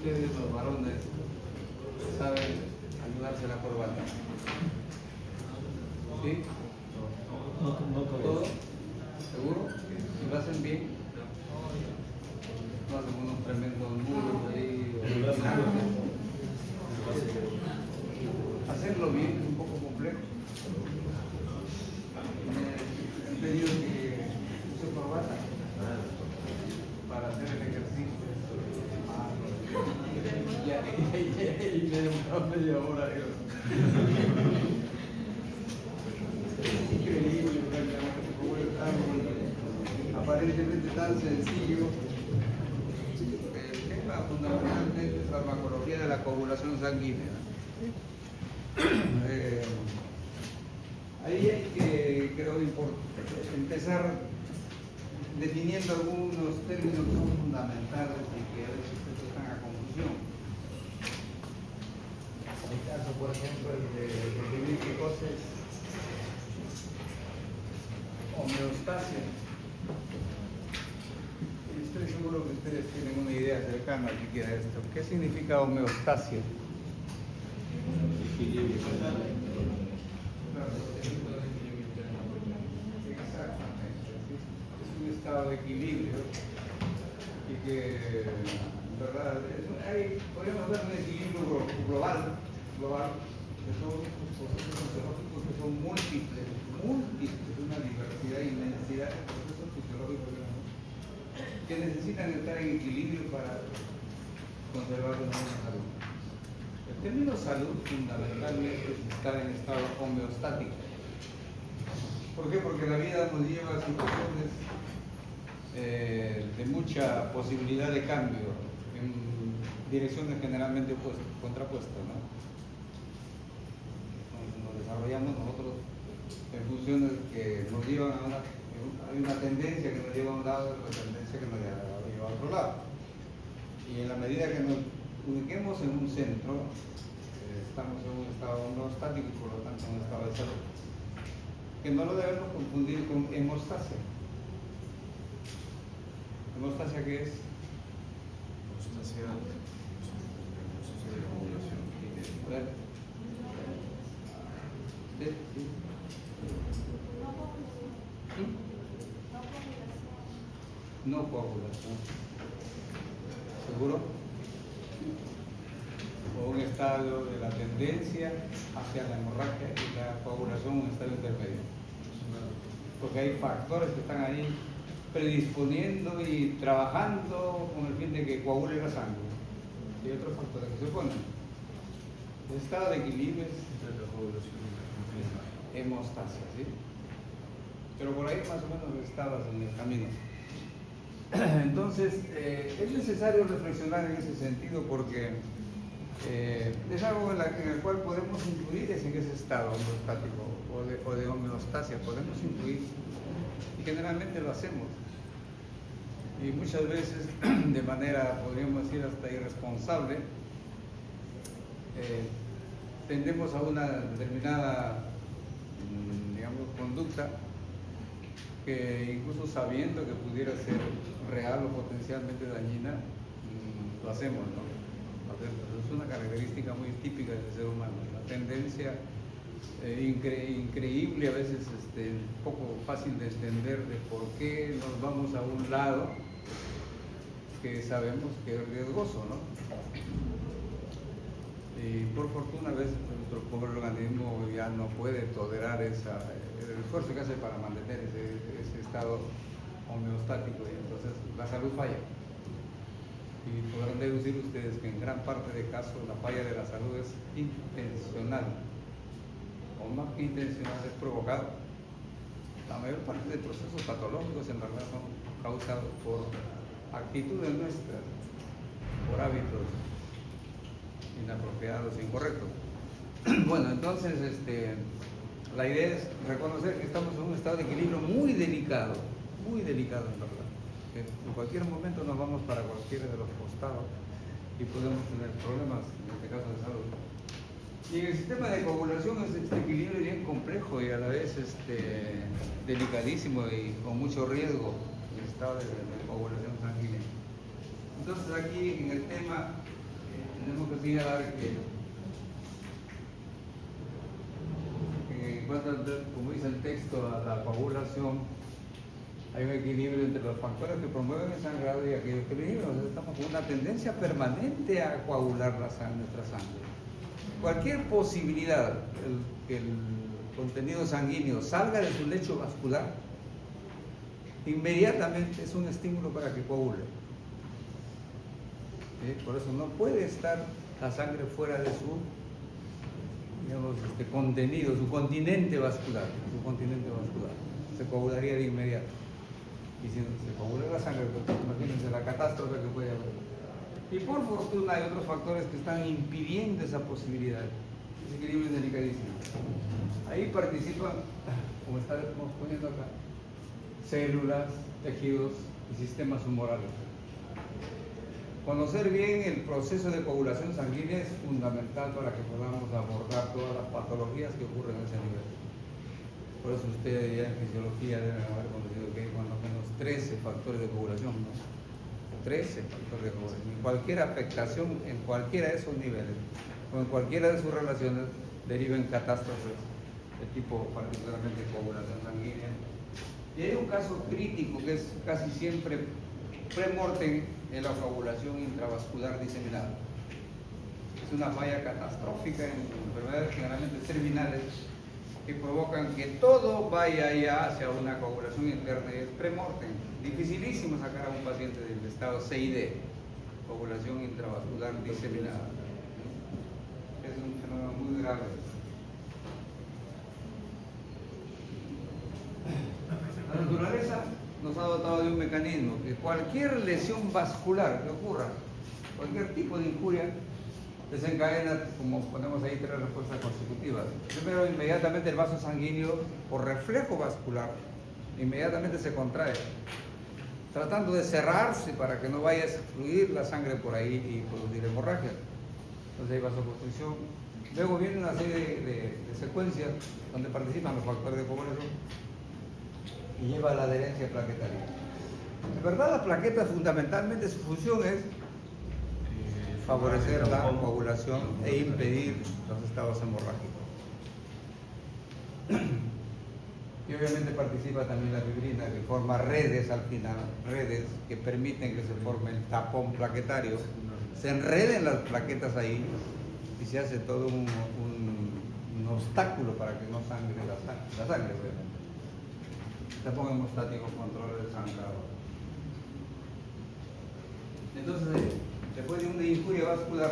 ustedes, los varones, saben ayudarse la corbata. ¿Sí? ¿Todo? ¿Seguro? Si lo hacen bien, no hacen unos tremendos nudos ahí. Hacerlo bien es un poco complejo. Me he pedido que use corbata para hacer el ejercicio. Y me demoró media hora. Increíble, francamente, cómo es tan aparentemente tan sencillo. El tema fundamentalmente es la farmacología de la coagulación sanguínea. Ahí hay que, creo, empezar definiendo algunos términos que son fundamentales y que a veces están a confusión. En el caso, por ejemplo, el de definir qué cosa es homeostasia. Estoy seguro que ustedes tienen una idea cercana siquiera de esto. ¿Qué significa homeostasia? Equilibrio. Exactamente. Es un estado de equilibrio y que, en verdad, podríamos ver un equilibrio global, que son procesos fisiológicos que son múltiples, una diversidad e inmensidad de procesos fisiológicos que necesitan estar en equilibrio para conservar una buena salud. El término salud fundamentalmente es estar en estado homeostático. ¿Por qué? Porque la vida nos lleva a situaciones de mucha posibilidad de cambio en direcciones generalmente contrapuestas, ¿no? Nos desarrollamos nosotros en funciones que nos llevan a hay una tendencia que nos lleva a un lado y otra tendencia que nos lleva a otro lado. Y en la medida que nos ubiquemos en un centro, estamos en un estado homeostático y por lo tanto en un estado de salud. Que no lo debemos confundir con hemostasia. ¿Hemostasia qué es? Hemostasia es un proceso de coagulación. A ver. ¿Sí? No coagulación. ¿Seguro? O un estado de la tendencia hacia la hemorragia y la coagulación, un estado intermedio. Porque hay factores que están ahí predisponiendo y trabajando con el fin de que coagule la sangre. Y hay otros factores que se oponen. El estado de equilibrio es La coagulación es hemostasia, ¿sí? Pero por ahí más o menos estabas en el camino. Entonces, es necesario reflexionar en ese sentido porque es algo en el cual podemos influir en ese estado homeostático o de homeostasia, podemos influir y generalmente lo hacemos. Y muchas veces, de manera, podríamos decir, hasta irresponsable, tendemos a una determinada, digamos, conducta que incluso sabiendo que pudiera ser real o potencialmente dañina, lo hacemos, ¿no? Es una característica muy típica del ser humano, la tendencia increíble, a veces un poco fácil de entender de por qué nos vamos a un lado que sabemos que es riesgoso, ¿no? Y por fortuna a veces nuestro pobre organismo ya no puede tolerar el esfuerzo que hace para mantener ese estado homeostático y entonces la salud falla. Y podrán deducir ustedes que en gran parte de casos la falla de la salud es intencional, o más que intencional es provocado. La mayor parte de procesos patológicos en verdad son causados por actitudes nuestras, por hábitos inapropiados e incorrectos. Bueno, entonces la idea es reconocer que estamos en un estado de equilibrio muy delicado en verdad. Que en cualquier momento nos vamos para cualquiera de los costados y podemos tener problemas, en este caso de salud. Y en el sistema de coagulación es este equilibrio bien complejo y a la vez delicadísimo y con mucho riesgo el estado de coagulación sanguínea. Entonces aquí en el tema tenemos que señalar que en cuanto, como dice el texto, a la coagulación, hay un equilibrio entre los factores que promueven el sangrado y aquellos que lo inhiben. O sea, estamos con una tendencia permanente a coagular nuestra sangre. Cualquier posibilidad que el contenido sanguíneo salga de su lecho vascular, inmediatamente es un estímulo para que coagule. ¿Sí? Por eso no puede estar la sangre fuera de su, digamos, contenido, su continente vascular. Se coagularía de inmediato. Y si se coagula la sangre, pues imagínense la catástrofe que puede haber. Y por fortuna hay otros factores que están impidiendo esa posibilidad. Ese equilibrio es delicadísimo. Ahí participan, como estamos poniendo acá, células, tejidos y sistemas humorales. Conocer bien el proceso de coagulación sanguínea es fundamental para que podamos abordar todas las patologías que ocurren en ese nivel. Por eso ustedes ya en fisiología deben haber conocido que hay cuando menos 13 factores de coagulación, ¿no? 13 factores de coagulación. Y cualquier afectación en cualquiera de esos niveles o en cualquiera de sus relaciones deriva en catástrofes de tipo particularmente coagulación sanguínea. Y hay un caso crítico que es casi siempre premortem en la coagulación intravascular diseminada. Es una falla catastrófica en enfermedades generalmente terminales que provocan que todo vaya ya hacia una coagulación interna y es premortem. Dificilísimo sacar a un paciente del estado CID, coagulación intravascular diseminada. Es un fenómeno muy grave. La naturaleza nos ha dotado de un mecanismo que cualquier lesión vascular que ocurra, cualquier tipo de injuria, desencadena, como ponemos ahí, 3 respuestas consecutivas. Primero, inmediatamente el vaso sanguíneo, por reflejo vascular, inmediatamente se contrae, tratando de cerrarse para que no vaya a fluir la sangre por ahí y producir hemorragia. Entonces hay vasoconstricción. Luego viene una serie de secuencias donde participan los factores de coagulación y lleva a la adherencia plaquetaria. En verdad, la plaqueta fundamentalmente su función es favorecer la coagulación e impedir los estados hemorrágicos. Y obviamente participa también la fibrina, que forma redes al final, redes que permiten que se forme el tapón plaquetario. Se enreden las plaquetas ahí y se hace todo un obstáculo para que no sangre la sangre, obviamente. El tapón hemostático controla el sangrado. Entonces, después de una injuria vascular,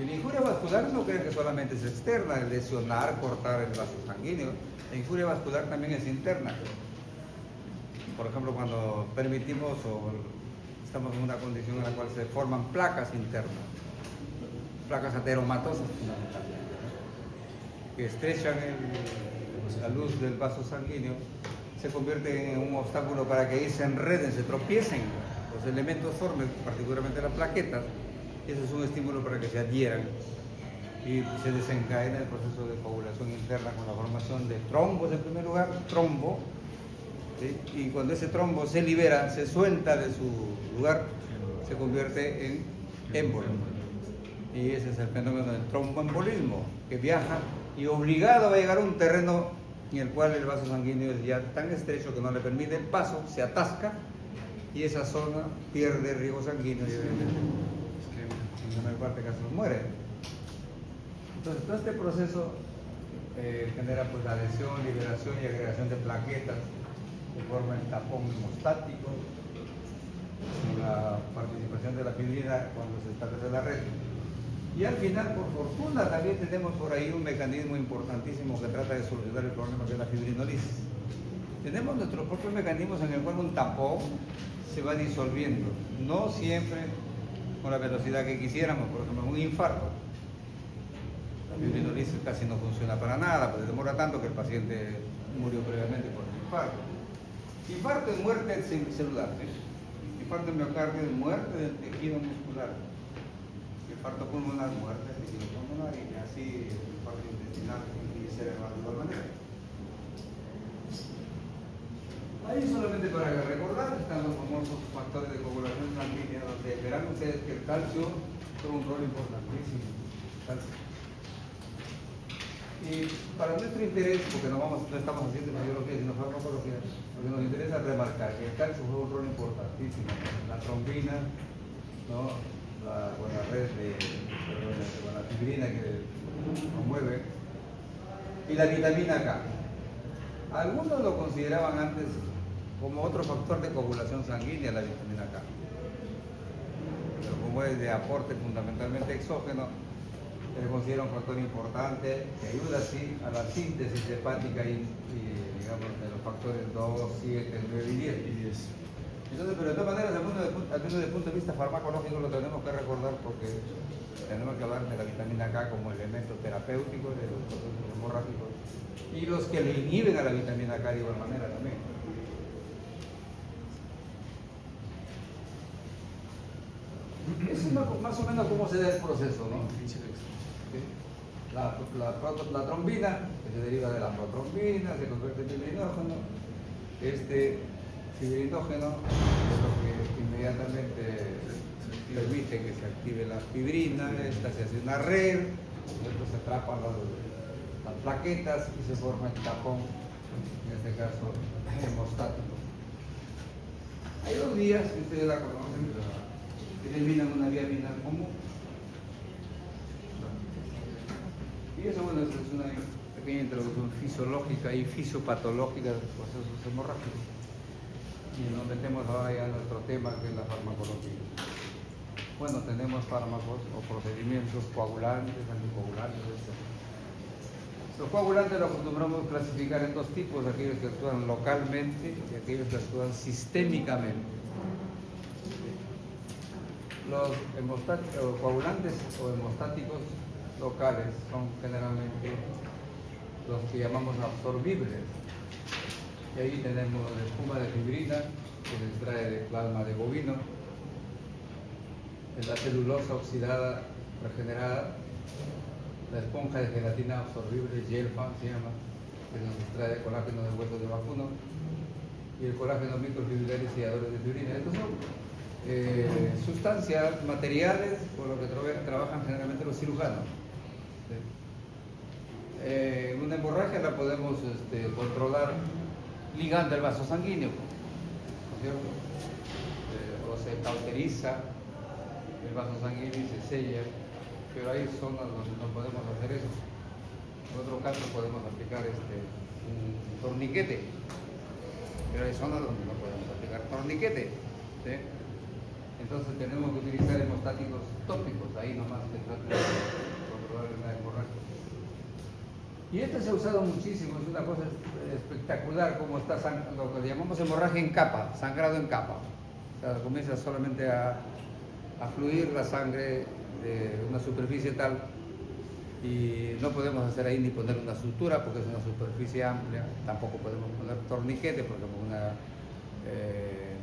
y la injuria vascular no creen que solamente es externa, es lesionar, cortar el vaso sanguíneo. La injuria vascular también es interna. Por ejemplo, cuando permitimos o estamos en una condición en la cual se forman placas internas, placas ateromatosas fundamentalmente, que estrechan la luz del vaso sanguíneo, se convierten en un obstáculo para que ahí se enreden, se tropiecen los elementos formes, particularmente las plaquetas, y eso es un estímulo para que se adhieran y se desencadena el proceso de coagulación interna con la formación de trombos en primer lugar, trombo, ¿sí? Y cuando ese trombo se libera, se suelta de su lugar, se convierte en émbolo. Y ese es el fenómeno del tromboembolismo, que viaja y obligado va a llegar a un terreno en el cual el vaso sanguíneo es ya tan estrecho que no le permite el paso, se atasca y esa zona pierde riego sanguíneo y obviamente en la mayor parte de casos muere. Entonces todo este proceso genera pues la adhesión, liberación y agregación de plaquetas que forman el tapón hemostático, la participación de la fibrina cuando se establece la red. Y al final, por fortuna, también tenemos por ahí un mecanismo importantísimo que trata de solucionar el problema que es la fibrinolisis. Tenemos nuestros propios mecanismos en el cual un tapón se va disolviendo, no siempre con la velocidad que quisiéramos. Por ejemplo, un infarto, la fibrinolisis casi no funciona para nada, pues demora tanto que el paciente murió previamente por el infarto. Infarto es muerte celular, ¿sí? Infarto de miocardio es muerte del tejido muscular. Infarto pulmonar, muerte del tejido pulmonar, y así el infarto intestinal y cerebral de igual manera. Ahí solamente para recordar están los famosos factores de coagulación sanguínea, donde verán ustedes que el calcio juega un rol importantísimo. Y para nuestro interés, porque no estamos haciendo biología sino farmacología, lo que nos interesa es remarcar que el calcio juega un rol importantísimo. La trombina, ¿no? La fibrina que promueve, y la vitamina K. Algunos lo consideraban antes como otro factor de coagulación sanguínea, la vitamina K. Pero como es de aporte fundamentalmente exógeno, se considera un factor importante que ayuda así a la síntesis hepática y digamos de los factores 2, 7, 9 y 10. Entonces, pero de todas maneras, al menos desde el punto de vista farmacológico lo tenemos que recordar porque tenemos que hablar de la vitamina K como elemento terapéutico de los procesos hemorrágicos y los que le inhiben a la vitamina K de igual manera también. Eso es más o menos cómo se da el proceso, ¿no? La trombina, que se deriva de la protrombina, se convierte en fibrinógeno. Este fibrinógeno es lo que inmediatamente permite que se active la fibrina, esta se hace una red, entonces se atrapan las plaquetas y se forma el tapón, en este caso hemostático. Hay dos vías que ustedes la conocen, que eliminan una vía renal común. Y eso, bueno, es una pequeña introducción fisiológica y fisiopatológica de los procesos hemorrágicos. Y nos metemos ahora ya a nuestro tema, que es la farmacología. Bueno, tenemos fármacos o procedimientos coagulantes, anticoagulantes, etc. Los coagulantes los acostumbramos a clasificar en dos tipos, aquellos que actúan localmente y aquellos que actúan sistémicamente. Los coagulantes o hemostáticos locales son generalmente los que llamamos absorbibles. Y ahí tenemos la espuma de fibrina, que se extrae del plasma de bovino, la celulosa oxidada regenerada, la esponja de gelatina absorbible, GELFA se llama, que nos extrae el colágeno de huesos de vacuno, y el colágeno microfibrilar y selladores de fibrina. Estos son sustancias materiales por lo que trabajan generalmente los cirujanos. Una hemorragia la podemos controlar ligando el vaso sanguíneo, ¿no es cierto? O se cauteriza el vaso sanguíneo y se sella, pero hay zonas donde no podemos hacer eso. En otro caso podemos aplicar un torniquete, pero hay zonas donde no podemos aplicar torniquete, ¿sí? Entonces tenemos que utilizar hemostáticos tópicos, ahí nomás que trata de controlar la hemorragia. Y se ha usado muchísimo, es una cosa espectacular como está lo que llamamos hemorragia en capa, sangrado en capa. O sea, comienza solamente a fluir la sangre de una superficie tal y no podemos hacer ahí ni poner una sutura porque es una superficie amplia, tampoco podemos poner torniquete porque con una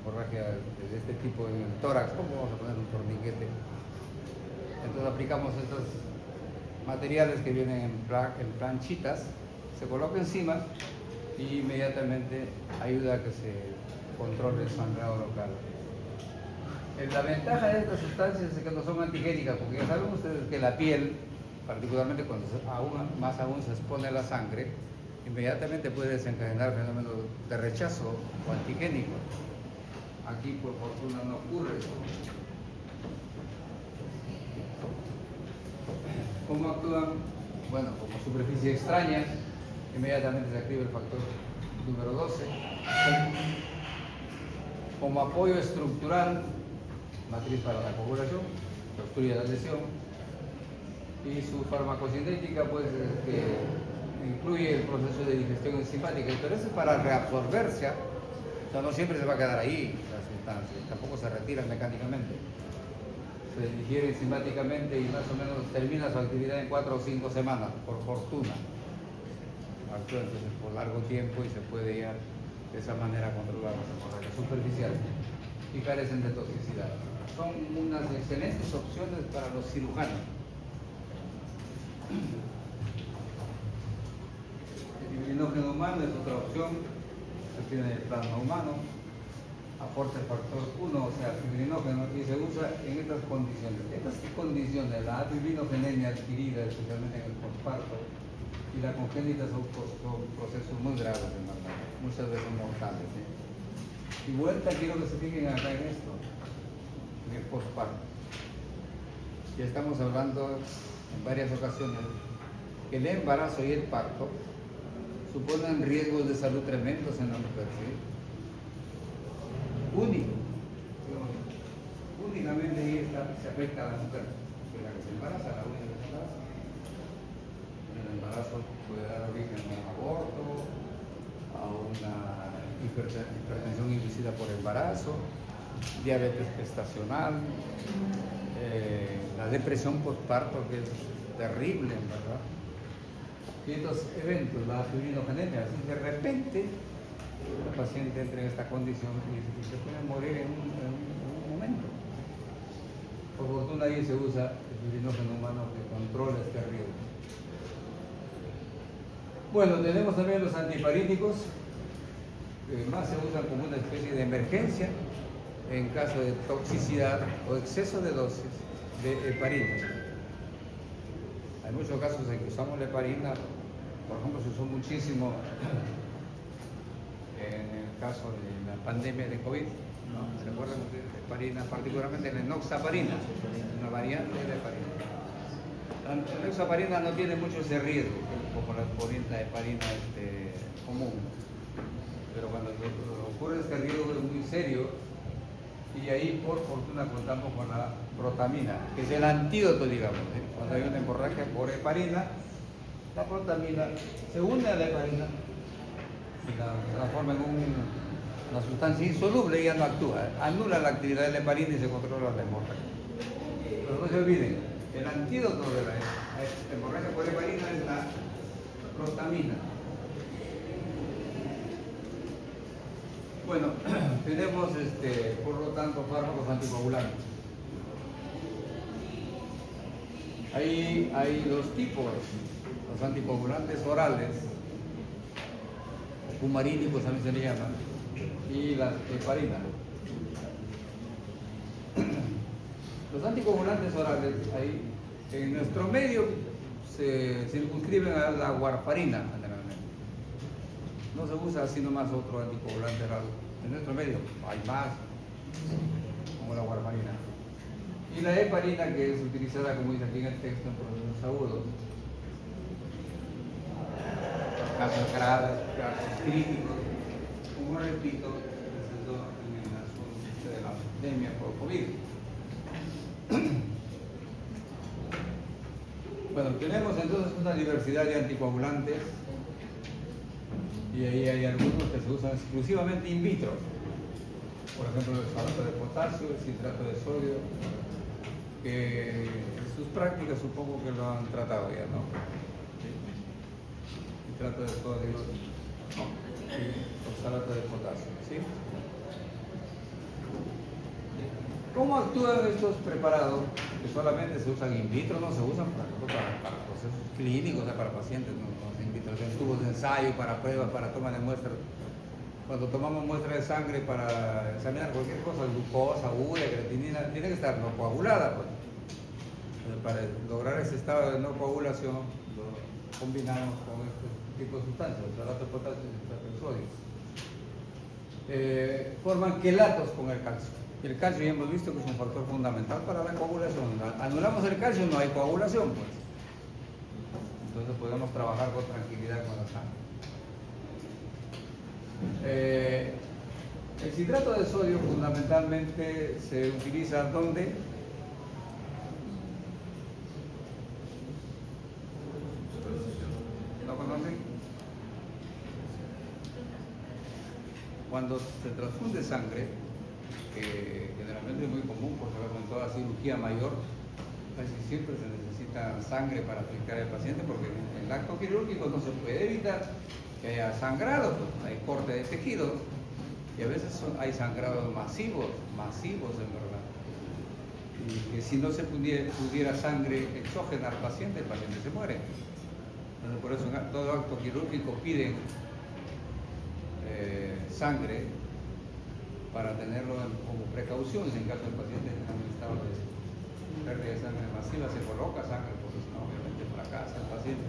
hemorragia de este tipo en el tórax, ¿cómo vamos a poner un torniquete? Entonces aplicamos estos materiales que vienen en planchitas, se coloca encima y inmediatamente ayuda a que se controle el sangrado local. La ventaja de estas sustancias es que no son antigénicas, porque ya saben ustedes que la piel, particularmente cuando más aún se expone a la sangre, inmediatamente puede desencadenar fenómenos de rechazo o antigénico. Aquí por fortuna no ocurre eso. ¿Cómo actúan? Bueno, como superficie extraña, inmediatamente se activa el factor número 12. Como apoyo estructural, matriz para la coagulación, que obstruye la lesión. Y su farmacocinética pues incluye el proceso de digestión enzimática, pero eso es para reabsorberse, o sea, no siempre se va a quedar ahí la sustancia, tampoco se retira mecánicamente. Se digiere enzimáticamente y más o menos termina su actividad en 4 o 5 semanas, por fortuna. Actúa entonces por largo tiempo y se puede ya de esa manera controlar las hemorragias superficiales y carecen de toxicidad. Son unas excelentes opciones para los cirujanos. El fibrinógeno humano es otra opción, se tiene el plasma humano. aporta el factor 1, o sea, fibrinógeno, y se usa en estas condiciones. Estas condiciones, la fibrinogenenia adquirida, especialmente en el posparto, y la congénita son procesos muy graves, en verdad, muchas veces mortales. Y vuelta, quiero que se fijen acá en esto, en el posparto. Ya estamos hablando en varias ocasiones que el embarazo y el parto suponen riesgos de salud tremendos en la mujer, ¿sí? Únicamente ahí se afecta a la mujer, que es la que se embaraza, la única que se embaraza. El embarazo puede dar origen a un aborto, a una hipertensión inducida por embarazo, diabetes gestacional, la depresión postparto, que es terrible, ¿verdad? Y estos eventos, la fibrinogenenia, así de repente el paciente entra en esta condición y se puede morir en un momento. Por fortuna ahí se usa el fibrinógeno humano que controla este riesgo. Bueno, tenemos también los antihiparínicos, que más se usan como una especie de emergencia en caso de toxicidad o exceso de dosis de heparina. Hay muchos casos en que usamos la heparina, por ejemplo, se usó muchísimo en el caso de la pandemia de COVID, ¿no? ¿Se acuerdan de heparina? Particularmente la enoxaparina, una variante de la heparina. La enoxaparina no tiene mucho ese riesgo como la heparina común, pero cuando ocurre este riesgo es muy serio, y ahí por fortuna contamos con la protamina, que es el antídoto, digamos, ¿eh? Cuando hay una hemorragia por heparina, la protamina se une a la heparina y la transforma en una sustancia insoluble y ya no actúa, anula la actividad de la heparina y se controla la hemorragia. Pero no se olviden, el antídoto de la hemorragia por heparina es la protamina. Bueno, tenemos por lo tanto fármacos anticoagulantes. Ahí hay dos tipos, los anticoagulantes orales, fumarínicos también se le llaman, y la heparina. Los anticoagulantes orales, ahí en nuestro medio se circunscriben a la warfarina generalmente. No se usa así nomás otro anticoagulante oral. En nuestro medio hay más, como la warfarina. Y la heparina, que es utilizada, como dice aquí en el texto, en procesos agudos, casos graves, casos críticos, como repito, en el asunto de la pandemia por COVID. Bueno, tenemos entonces una diversidad de anticoagulantes, y ahí hay algunos que se usan exclusivamente in vitro. Por ejemplo, el salato de potasio, el citrato de sodio, que en sus prácticas supongo que lo han tratado ya, ¿no? ¿Sí? Citrato de sodio y oxalato de potasio, ¿sí? ¿Cómo actúan estos preparados que solamente se usan in vitro? No se usan para procesos clínicos, o sea, para pacientes, no in vitro, en tubos de ensayo, para pruebas, para toma de muestras. Cuando tomamos muestra de sangre para examinar cualquier cosa, glucosa, urea, creatinina, tiene que estar no coagulada, pues. Para lograr ese estado de no coagulación, lo combinamos con este tipo de sustancias, el oxalato de potasio y el citrato de sodio. Forman quelatos con el calcio. El calcio ya hemos visto que es un factor fundamental para la coagulación. Anulamos el calcio, no hay coagulación, pues. Entonces podemos trabajar con tranquilidad con la sangre. El citrato de sodio fundamentalmente se utiliza ¿dónde? ¿Lo conocen? Cuando se transfunde sangre, que generalmente es muy común porque en toda cirugía mayor casi siempre se necesita sangre para aplicar al paciente, porque en el acto quirúrgico no se puede evitar que haya sangrado, pues, hay corte de tejidos y a veces hay sangrados masivos en verdad, y que si no se pudiera sangre exógena al paciente, el paciente se muere. Entonces, por eso en todo acto quirúrgico piden sangre para tenerlo como precaución. En caso del paciente en un estado de pérdida de sangre masiva, se coloca sangre, porque si no, obviamente fracasa el paciente.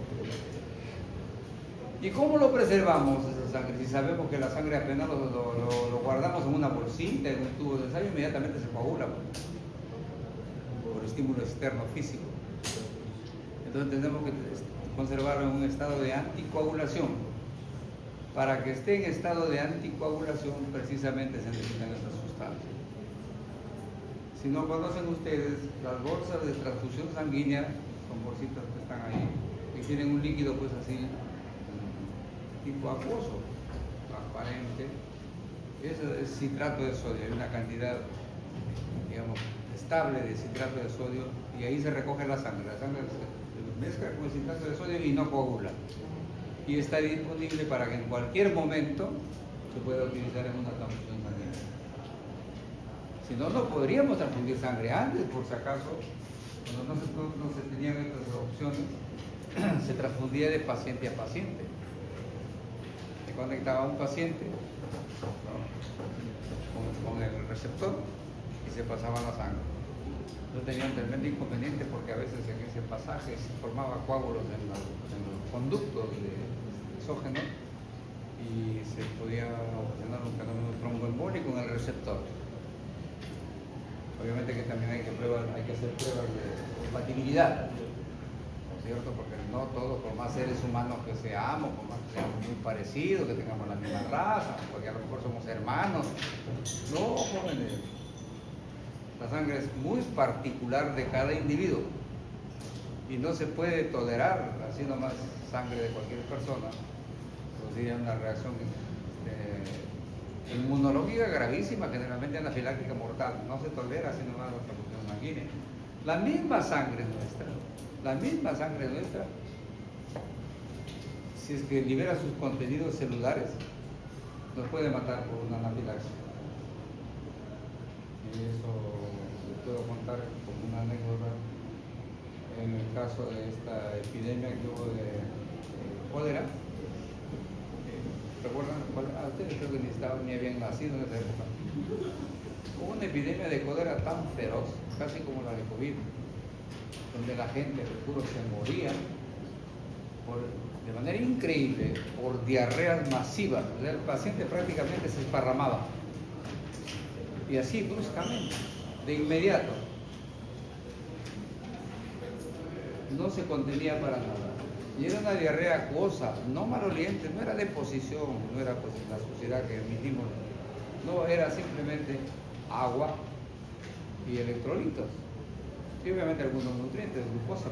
¿Y cómo lo preservamos esa sangre? Si sabemos que la sangre apenas lo guardamos en una bolsita, en un tubo de ensayo, inmediatamente se coagula por estímulo externo físico. Entonces tenemos que conservarlo en un estado de anticoagulación. Para que esté en estado de anticoagulación, precisamente se necesitan estas sustancias. Si no conocen ustedes, las bolsas de transfusión sanguínea, son bolsitas que están ahí, y tienen un líquido pues así, tipo acuoso, transparente. Eso es citrato de sodio, hay una cantidad, digamos, estable de citrato de sodio, y ahí se recoge la sangre. La sangre se mezcla con el citrato de sodio y no coagula. Y está disponible para que en cualquier momento se pueda utilizar en una transfusión sanguínea. Si no, no podríamos transfundir sangre antes, por si acaso, cuando no se tenían estas opciones, se transfundía de paciente a paciente. Se conectaba a un paciente, ¿no?, con el receptor, y se pasaba la sangre. Yo tenía un tremendo inconveniente porque a veces en ese pasaje se formaban coágulos en los conductos de exógeno y se podía ocasionar un fenómeno tromboembólico en el receptor. Obviamente que también hay que hacer pruebas de compatibilidad, ¿no es cierto? Porque no todos, por más seres humanos que seamos, por más que seamos muy parecidos, que tengamos la misma raza, porque a lo mejor somos hermanos. No, jóvenes. La sangre es muy particular de cada individuo y no se puede tolerar así nomás sangre de cualquier persona. Produciría una reacción inmunológica gravísima, generalmente anafiláctica mortal. No se tolera así nomás la transfusión sanguínea. La misma sangre nuestra, si es que libera sus contenidos celulares, nos puede matar por una anafilaxia. Y eso les puedo contar como una anécdota en el caso de esta epidemia que hubo de cólera. ¿Recuerdan? Ustedes creo que ni habían nacido en esa época. Hubo una epidemia de cólera tan feroz, casi como la de COVID, donde la gente, les juro, se moría de manera increíble por diarreas masivas. O sea, el paciente prácticamente se esparramaba. Y así, bruscamente, de inmediato. No se contenía para nada. Y era una diarrea acuosa, no maloliente, no era deposición, no era pues la suciedad que emitimos. No, era simplemente agua y electrolitos. Y obviamente algunos nutrientes, glucosa.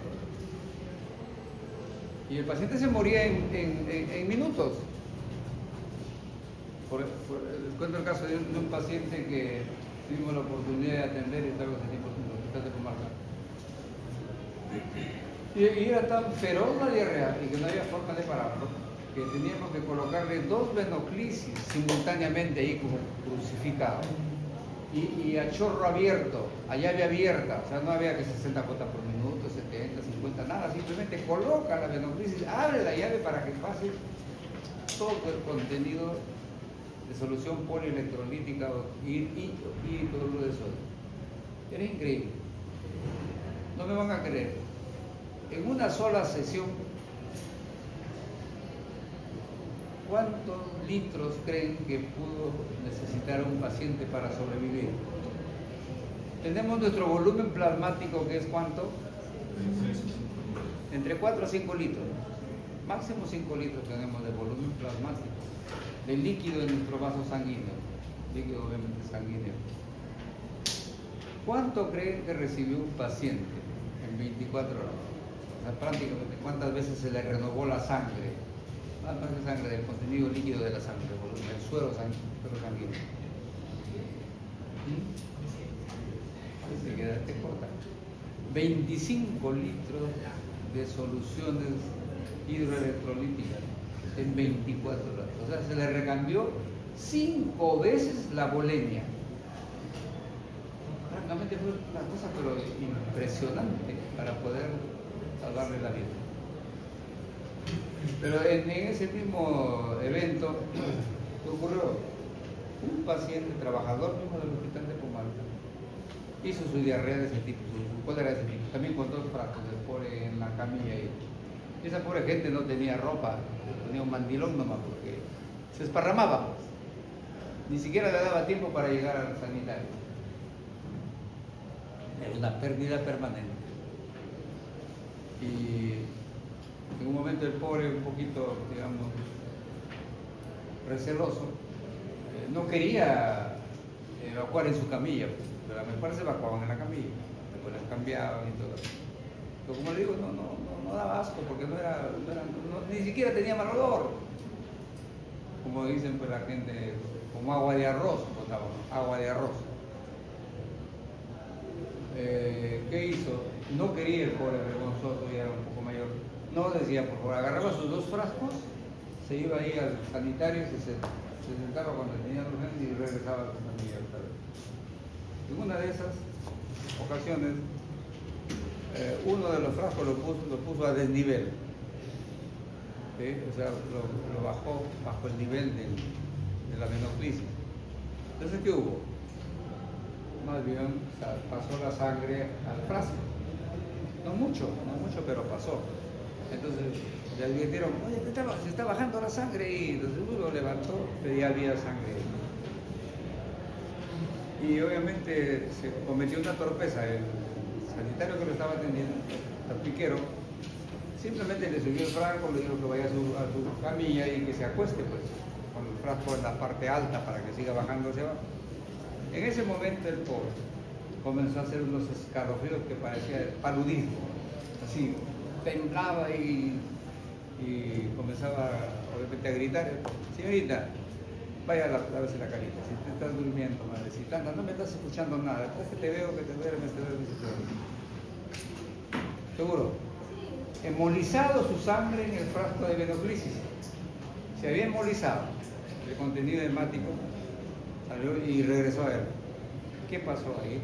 Y el paciente se moría en minutos. Les cuento el caso de un paciente que tuvimos la oportunidad de atender y estaba hace tiempo en el hospital de Comarca. Y era tan feroz la diarrea y que no había forma de pararlo, que teníamos que colocarle 2 venoclisis simultáneamente ahí como crucificado. Y a chorro abierto, a llave abierta, o sea, no había que 60 gotas por minuto, 70, 50, nada, simplemente coloca la venoclisis, abre la llave para que pase todo el contenido de solución polielectrolítica y cloruro de sodio. Era increíble. No me van a creer. En una sola sesión, ¿cuántos litros creen que pudo necesitar un paciente para sobrevivir? Tenemos nuestro volumen plasmático, que es ¿cuánto? Entre 4 a 5 litros. Máximo 5 litros tenemos de volumen plasmático, de líquido en nuestro vaso sanguíneo. Líquido obviamente sanguíneo. ¿Cuánto creen que recibió un paciente en 24 horas? O sea, prácticamente, ¿cuántas veces se le renovó la sangre? No es sangre, del contenido líquido de la sangre, el suero sanguíneo. Parece que te corta. 25 litros de soluciones hidroelectrolíticas en 24 horas. O sea, se le recambió 5 veces la volemia. Francamente fue una cosa pero impresionante para poder salvarle la vida. Pero en ese mismo evento, ¿qué ocurrió? un paciente trabajador mismo del hospital de Pumalca hizo su diarrea de ese tipo, su cólera de ese tipo, también con 2 frascos de pore en la camilla. Y esa pobre gente no tenía ropa, tenía un mandilón nomás porque se esparramaba, pues. Ni siquiera le daba tiempo para llegar al sanitario. Era una pérdida permanente. Y en un momento el pobre, un poquito, digamos, receloso, no quería evacuar en su camilla, pero a lo mejor se evacuaban en la camilla, después las cambiaban y todo. Pero como le digo, no daba asco porque ni siquiera tenía mal olor. Como dicen pues la gente, como agua de arroz, botaba, agua de arroz. ¿Qué hizo? No quería el pobre vergonzoso, ya era un poco mayor. No decía, por favor, agarraba sus 2 frascos, se iba ahí al sanitario, se sentaba cuando tenía urgencia y regresaba a su familia otra vez. En una de esas ocasiones, uno de los frascos lo puso a desnivel. ¿Sí? O sea, lo bajó bajo el nivel de la venoclisis. Entonces, ¿qué hubo? Más bien, o sea, pasó la sangre al frasco. No mucho, pero pasó. Entonces le advirtieron, oye, se está bajando la sangre, y entonces uno levantó, pedía vía sangre. Y obviamente se cometió una torpeza. El sanitario que lo estaba atendiendo, el piquero, simplemente le subió el frasco, le dijo que vaya a su camilla y que se acueste, pues, con el frasco en la parte alta para que siga bajando hacia abajo. En ese momento el pobre comenzó a hacer unos escalofríos que parecía paludismo, así, temblaba y comenzaba obviamente a gritar, señorita, vaya a lavarse la carita, si te estás durmiendo, madrecita, no me estás escuchando nada, después que te veo que te duermes. ¿Seguro? Emolizado su sangre en el frasco de venoclisis, se había emolizado el contenido hemático, salió y regresó a él. ¿Qué pasó ahí?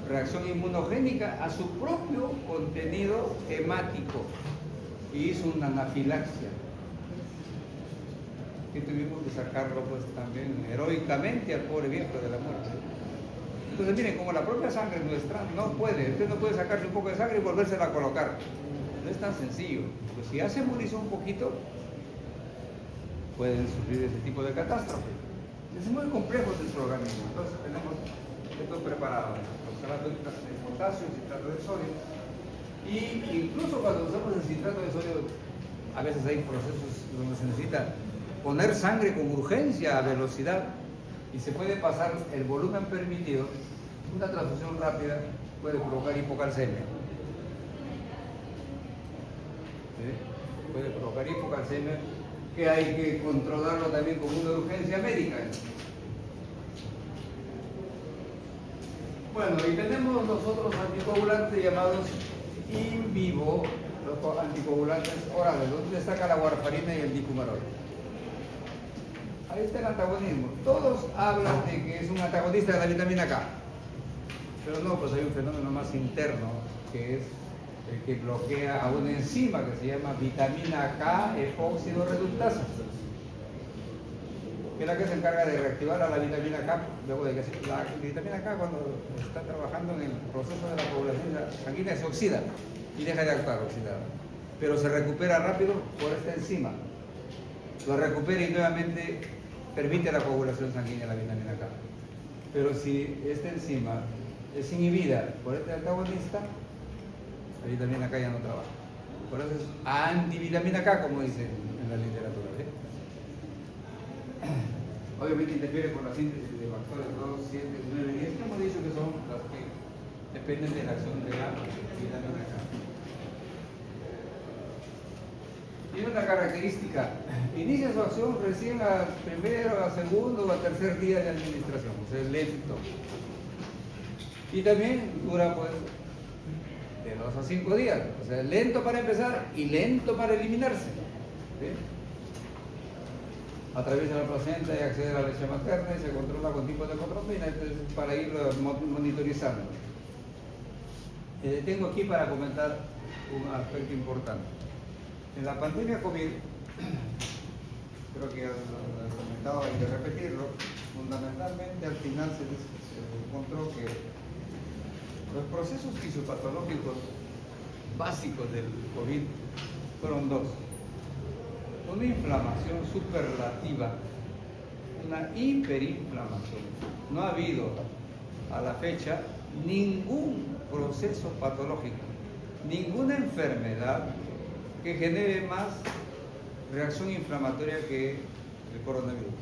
Reacción inmunogénica a su propio contenido hemático y hizo una anafilaxia. Y tuvimos que sacarlo pues también heroicamente al pobre viejo de la muerte. Entonces miren, como la propia sangre nuestra no puede, usted no puede sacarse un poco de sangre y volvérsela a colocar. No es tan sencillo. Pues si ya se embolizó un poquito, pueden sufrir ese tipo de catástrofe. Es muy complejo nuestro organismo. Entonces tenemos esto preparado, los citratos de potasio, el citrato de sodio. Y incluso cuando usamos el citrato de sodio, a veces hay procesos donde se necesita poner sangre con urgencia a velocidad y se puede pasar el volumen permitido. Una transfusión rápida puede provocar hipocalcemia. ¿Sí? Puede provocar hipocalcemia, que hay que controlarlo también con una urgencia médica. Bueno, y tenemos nosotros anticoagulantes llamados in vivo, los anticoagulantes orales, donde destaca la warfarina y el dicumarol. Ahí está el antagonismo. Todos hablan de que es un antagonista de la vitamina K, pero no, pues hay un fenómeno más interno, que es el que bloquea a una enzima que se llama vitamina K epóxido reductasa, que es la que se encarga de reactivar a la vitamina K. Luego de que la vitamina K, cuando está trabajando en el proceso de la coagulación sanguínea, se oxida y deja de actuar oxidada, pero se recupera rápido por esta enzima. Lo recupera y nuevamente permite la coagulación sanguínea de la vitamina K. Pero si esta enzima es inhibida por este antagonista, la vitamina K ya no trabaja. Por eso es antivitamina K, como dicen en la literatura. ¿Sí? Obviamente interfiere con la síntesis de factores 2, 7, 9, 10, que hemos dicho que son las que dependen de la acción de la vitamina K. Tiene una característica: inicia su acción recién al primero, al segundo o al tercer día de administración, o sea, es lento. Y también dura pues de 2 a 5 días, o sea, lento para empezar y lento para eliminarse. ¿Sí? Atraviesa la placenta y accede a la leche materna y se controla con tipos de copropina, entonces para irlo monitorizando. Tengo aquí para comentar un aspecto importante. En la pandemia COVID, creo que ya lo comentado, hay que repetirlo, fundamentalmente al final se encontró que los procesos fisiopatológicos básicos del COVID fueron dos. Una inflamación superlativa, una hiperinflamación. No ha habido a la fecha ningún proceso patológico, ninguna enfermedad que genere más reacción inflamatoria que el coronavirus.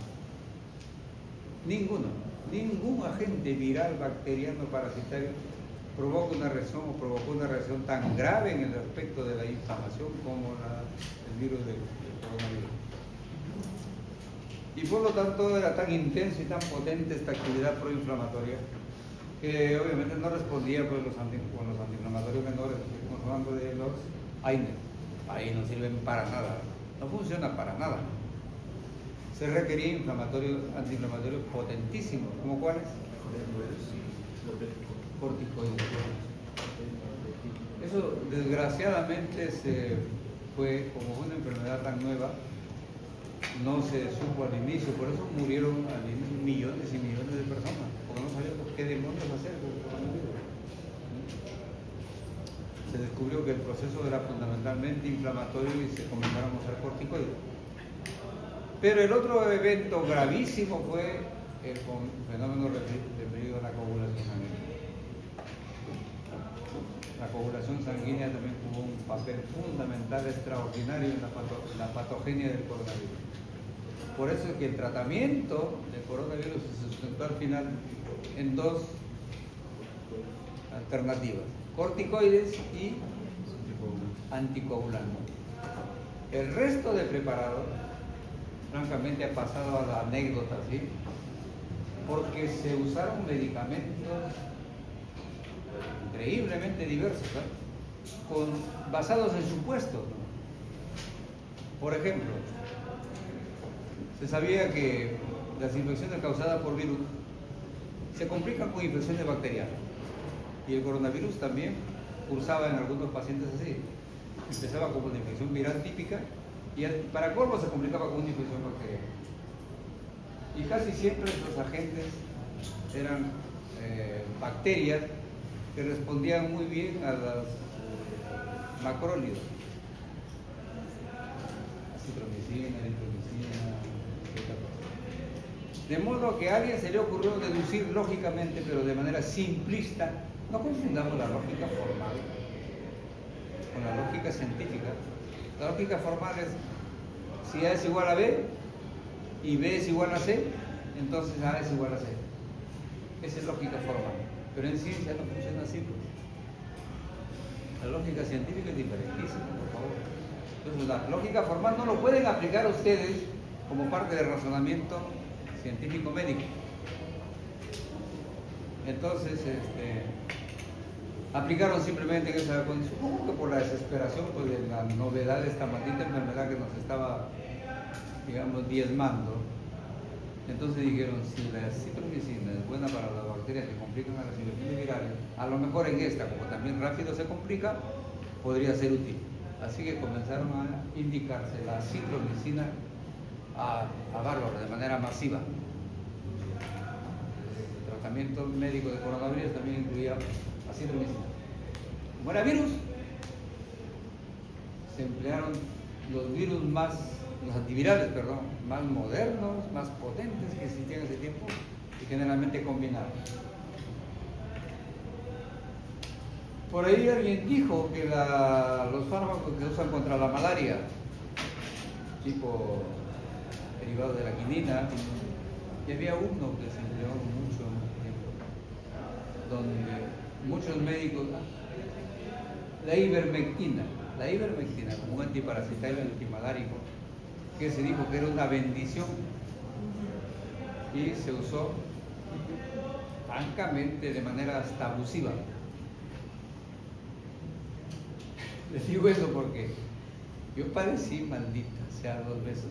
Ningún agente viral, bacteriano, parasitario provoca una reacción o provocó una reacción tan grave en el aspecto de la inflamación como el virus del coronavirus. Y por lo tanto era tan intenso y tan potente esta actividad proinflamatoria que obviamente no respondía pues, con los antiinflamatorios menores, estamos hablando de los AINES. Ahí no sirven para nada, no funciona para nada. Se requería antiinflamatorios potentísimos, ¿como cuáles? Corticoides. Eso desgraciadamente fue, como fue una enfermedad tan nueva, no se supo al inicio, por eso murieron al inicio millones y millones de personas, porque no sabíamos qué demonios hacer con el coronavirus. Se descubrió que el proceso era fundamentalmente inflamatorio y se comenzaron a usar corticoides. Pero el otro evento gravísimo fue el fenómeno referido a la coagulación sanguínea. La coagulación sanguínea también jugó un papel fundamental, extraordinario en la patogenia del coronavirus. Por eso es que el tratamiento del coronavirus se sustentó al final en dos alternativas: corticoides y anticoagulantes. El resto de preparados, francamente, ha pasado a la anécdota, ¿sí? Porque se usaron medicamentos increíblemente diversos, ¿eh? Basados en supuestos, ¿no? Por ejemplo, se sabía que las infecciones causadas por virus se complican con infecciones bacterianas, y el coronavirus también cursaba en algunos pacientes así. Empezaba como una infección viral típica y para colmo se complicaba con una infección bacteriana. Y casi siempre estos agentes eran bacterias que respondían muy bien a los macrólidos, acitromicina, eritromicina, etc. De modo que a alguien se le ocurrió deducir lógicamente, pero de manera simplista. No confundamos la lógica formal con la lógica científica. La lógica formal es: si A es igual a B y B es igual a C, entonces A es igual a C. Esa es lógica formal. Pero en ciencia no funciona así, pues. La lógica científica es diferentísima, por favor. Entonces la lógica formal no lo pueden aplicar ustedes como parte del razonamiento científico médico. Entonces, aplicaron simplemente en esa condición, supongo que por la desesperación pues, de la novedad de esta maldita enfermedad que nos estaba, digamos, diezmando. Entonces dijeron: si la citromicina es buena para las bacterias que complican a las infecciones virales, a lo mejor en esta, como también rápido se complica, podría ser útil. Así que comenzaron a indicarse la citromicina a bárbaro, de manera masiva. El tratamiento médico de coronavirus también incluía acitromicina. Como era virus, se emplearon los antivirales, más modernos, más potentes que existían en ese tiempo y generalmente combinados. Por ahí alguien dijo que los fármacos que se usan contra la malaria, tipo derivado de la quinina, y había uno que se empleó mucho en ese tiempo, donde muchos médicos, la ivermectina como un antiparasitario antimalárico, que se dijo que era una bendición y se usó francamente de manera hasta abusiva. Les digo eso porque yo padecí, maldita sea, 2 veces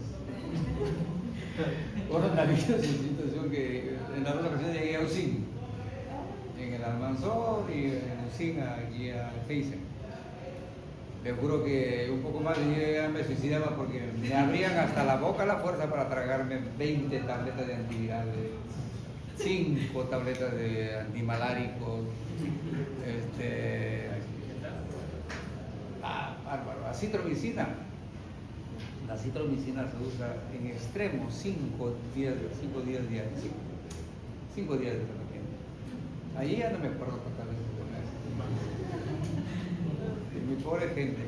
coronavirus, en situación que en las 2 ocasiones llegué a UCIN, en el Almanzor y en UCIN aquí a Heisen. Le juro que un poco más y yo ya me suicidaba porque me abrían hasta la boca a la fuerza para tragarme 20 tabletas de antivirales, 5 tabletas de antimaláricos, bárbaro, acitromicina. La citromicina se usa en extremo 5 días diarios. 5 días de tratamiento. Ahí ya no me acuerdo cuántas veces tomé. Mi pobre gente,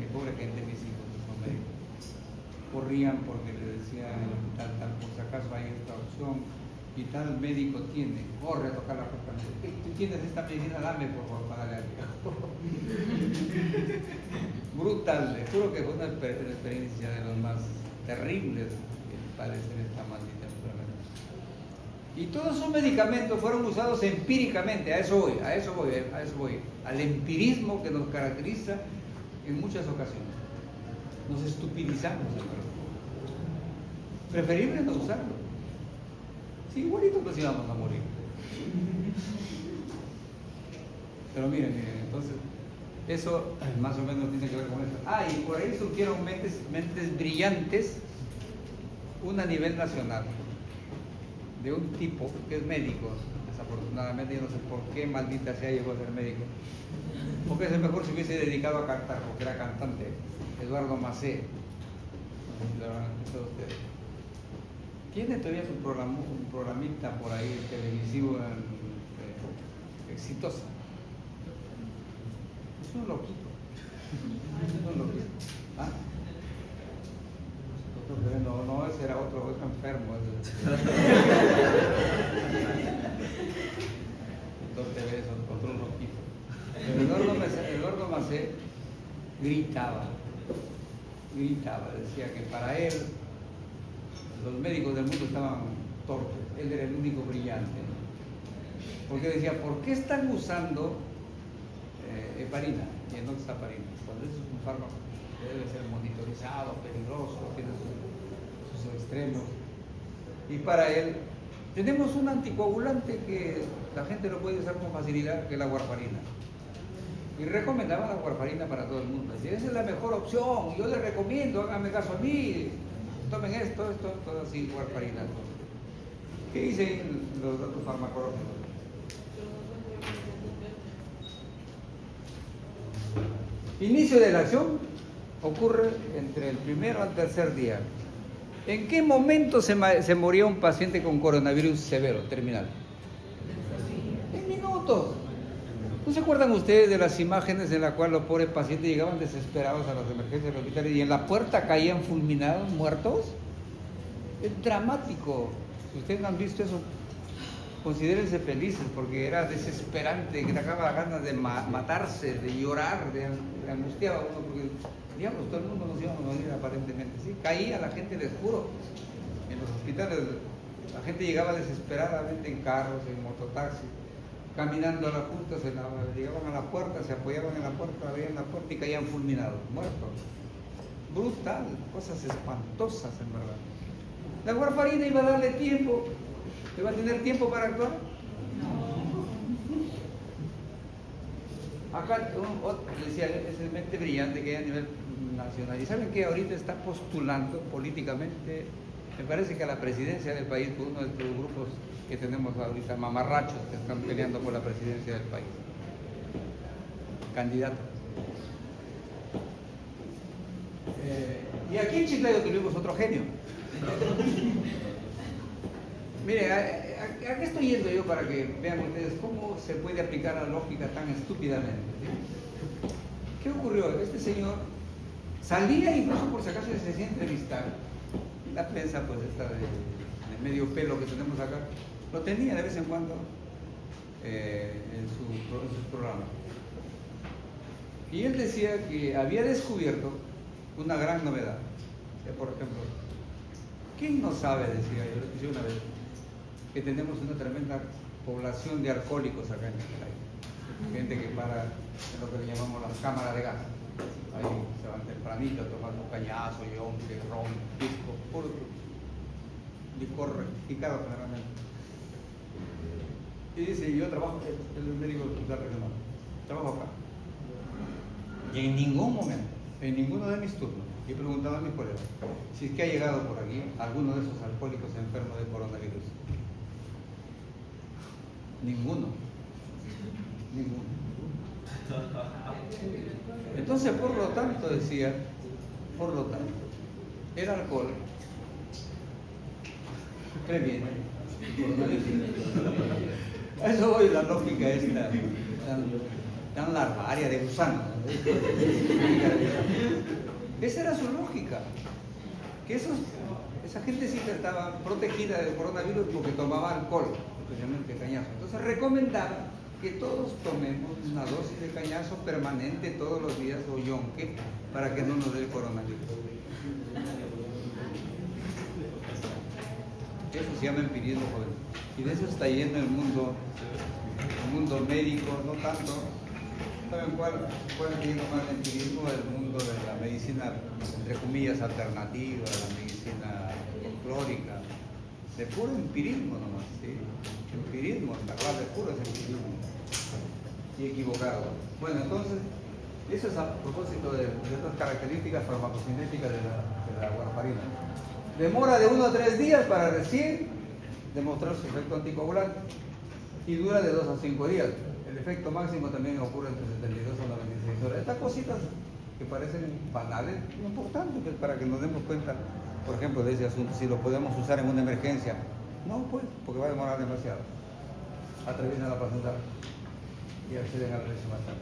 mis hijos que son médicos, corrían porque le decían tal, por si acaso hay esta opción y tal médico tiene, corre a tocar la puerta. Tú tienes esta medicina, dame por favor para darle al viejo. Brutal, le juro que fue una experiencia de los más terribles que padecer esta maldita enfermedad. Y todos esos medicamentos fueron usados empíricamente, a eso voy, al empirismo que nos caracteriza en muchas ocasiones. Nos estupidizamos, hermano. Preferible no usarlo. Sí, igualito nos íbamos a morir. Pero miren, entonces, eso más o menos tiene que ver con eso. Y por ahí surgieron mentes brillantes, a nivel nacional, de un tipo que es médico. Desafortunadamente, yo no sé por qué maldita sea llegó a ser médico. Porque es mejor si hubiese dedicado a cantar, porque era cantante. Eduardo Macé. No sé si lo habrán escuchado ustedes. Tiene todavía un programita por ahí televisivo exitosa. Es un loquito. ¿Ah? No, ese era otro enfermo. Entonces ves otro loquito. Pero Eduardo Macé gritaba, decía que para él los médicos del mundo estaban torpes, él era el único brillante. Porque decía, ¿por qué están usando heparina y enoxaparina? Cuando eso es un fármaco que debe ser monitorizado, peligroso, tiene sus extremos. Y para él, tenemos un anticoagulante que la gente lo puede usar con facilidad, que es la warfarina. Y recomendaba la warfarina para todo el mundo. Decía, esa es la mejor opción, yo les recomiendo, háganme caso a mí, tomen esto, todo así, warfarina. ¿Qué dicen los datos farmacológicos? Inicio de la acción ocurre entre el primero al tercer día. ¿En qué momento se moría un paciente con coronavirus severo, terminal? En minutos. ¿No se acuerdan ustedes de las imágenes en las cuales los pobres pacientes llegaban desesperados a las emergencias del hospital y en la puerta caían fulminados, muertos? Es dramático. Si ustedes no han visto eso, considérense felices porque era desesperante, que sacaba ganas de matarse, de llorar, de angustiaba a uno porque, digamos, todo el mundo nos íbamos a morir aparentemente. ¿Sí? Caía la gente, les juro, en los hospitales. La gente llegaba desesperadamente en carros, en mototaxis, caminando a la junta, llegaban a la puerta, se apoyaban en la puerta, abrían la puerta y caían fulminados, muertos. Brutal, cosas espantosas en verdad. La warfarina iba a darle tiempo. ¿Te va a tener tiempo para actuar? Acá decía, es el mente brillante que hay a nivel nacional. Y saben que ahorita está postulando políticamente, me parece que a la presidencia del país, por uno de estos grupos que tenemos ahorita, mamarrachos que están peleando por la presidencia del país. Candidato. Y aquí en Chiclayo tuvimos otro genio. Mire, ¿a qué estoy yendo yo para que vean ustedes cómo se puede aplicar la lógica tan estúpidamente? ¿Sí? ¿Qué ocurrió? Este señor salía incluso por si acaso se hacía entrevistar. La prensa, pues esta de medio pelo que tenemos acá, lo tenía de vez en cuando en sus programas. Y él decía que había descubierto una gran novedad. Por ejemplo, ¿quién no sabe, decía yo, lo escuché una vez, que tenemos una tremenda población de alcohólicos acá en el país? Gente que para en lo que le llamamos las cámaras de gas. Ahí se van tempranito a tomar un cañazo, yonque, ron, pisco, puro licor rectificado generalmente. Y dice, yo trabajo, el médico del hospital regional, trabajo acá. Y en ningún momento, En ninguno de mis turnos. Yo preguntaba a mis colegas si es que ha llegado por aquí alguno de esos alcohólicos enfermos de coronavirus. Ninguno. Ninguno. Entonces, por lo tanto, decía, por lo tanto, el alcohol previene el coronavirus. A eso voy, la lógica es tan larvaria de gusano. Esa era su lógica. Que esa gente sí que estaba protegida del coronavirus porque tomaba alcohol, especialmente cañazo. Entonces recomendaba que todos tomemos una dosis de cañazo permanente todos los días o yonque para que no nos dé el coronavirus. Eso se llama empirismo, joven. Y de eso está yendo el mundo médico, no tanto. ¿Saben cuál está yendo más el empirismo? El mundo de la medicina, entre comillas, alternativa, la medicina folclórica, de puro empirismo nomás, ¿sí? Empirismo, la clave puro es empirismo. Y equivocado. Bueno, entonces, eso es a propósito de estas características farmacocinéticas de la warfarina. Demora de 1 a 3 días para recién demostrar su efecto anticoagulante y dura de 2 a 5 días. El efecto máximo también ocurre entre 72 a 96 horas. Estas cositas que parecen banales, es importante pues, para que nos demos cuenta, por ejemplo, de ese asunto, si lo podemos usar en una emergencia. No, pues, porque va a demorar demasiado. Atraviesan la placenta y acceden al resto más tarde.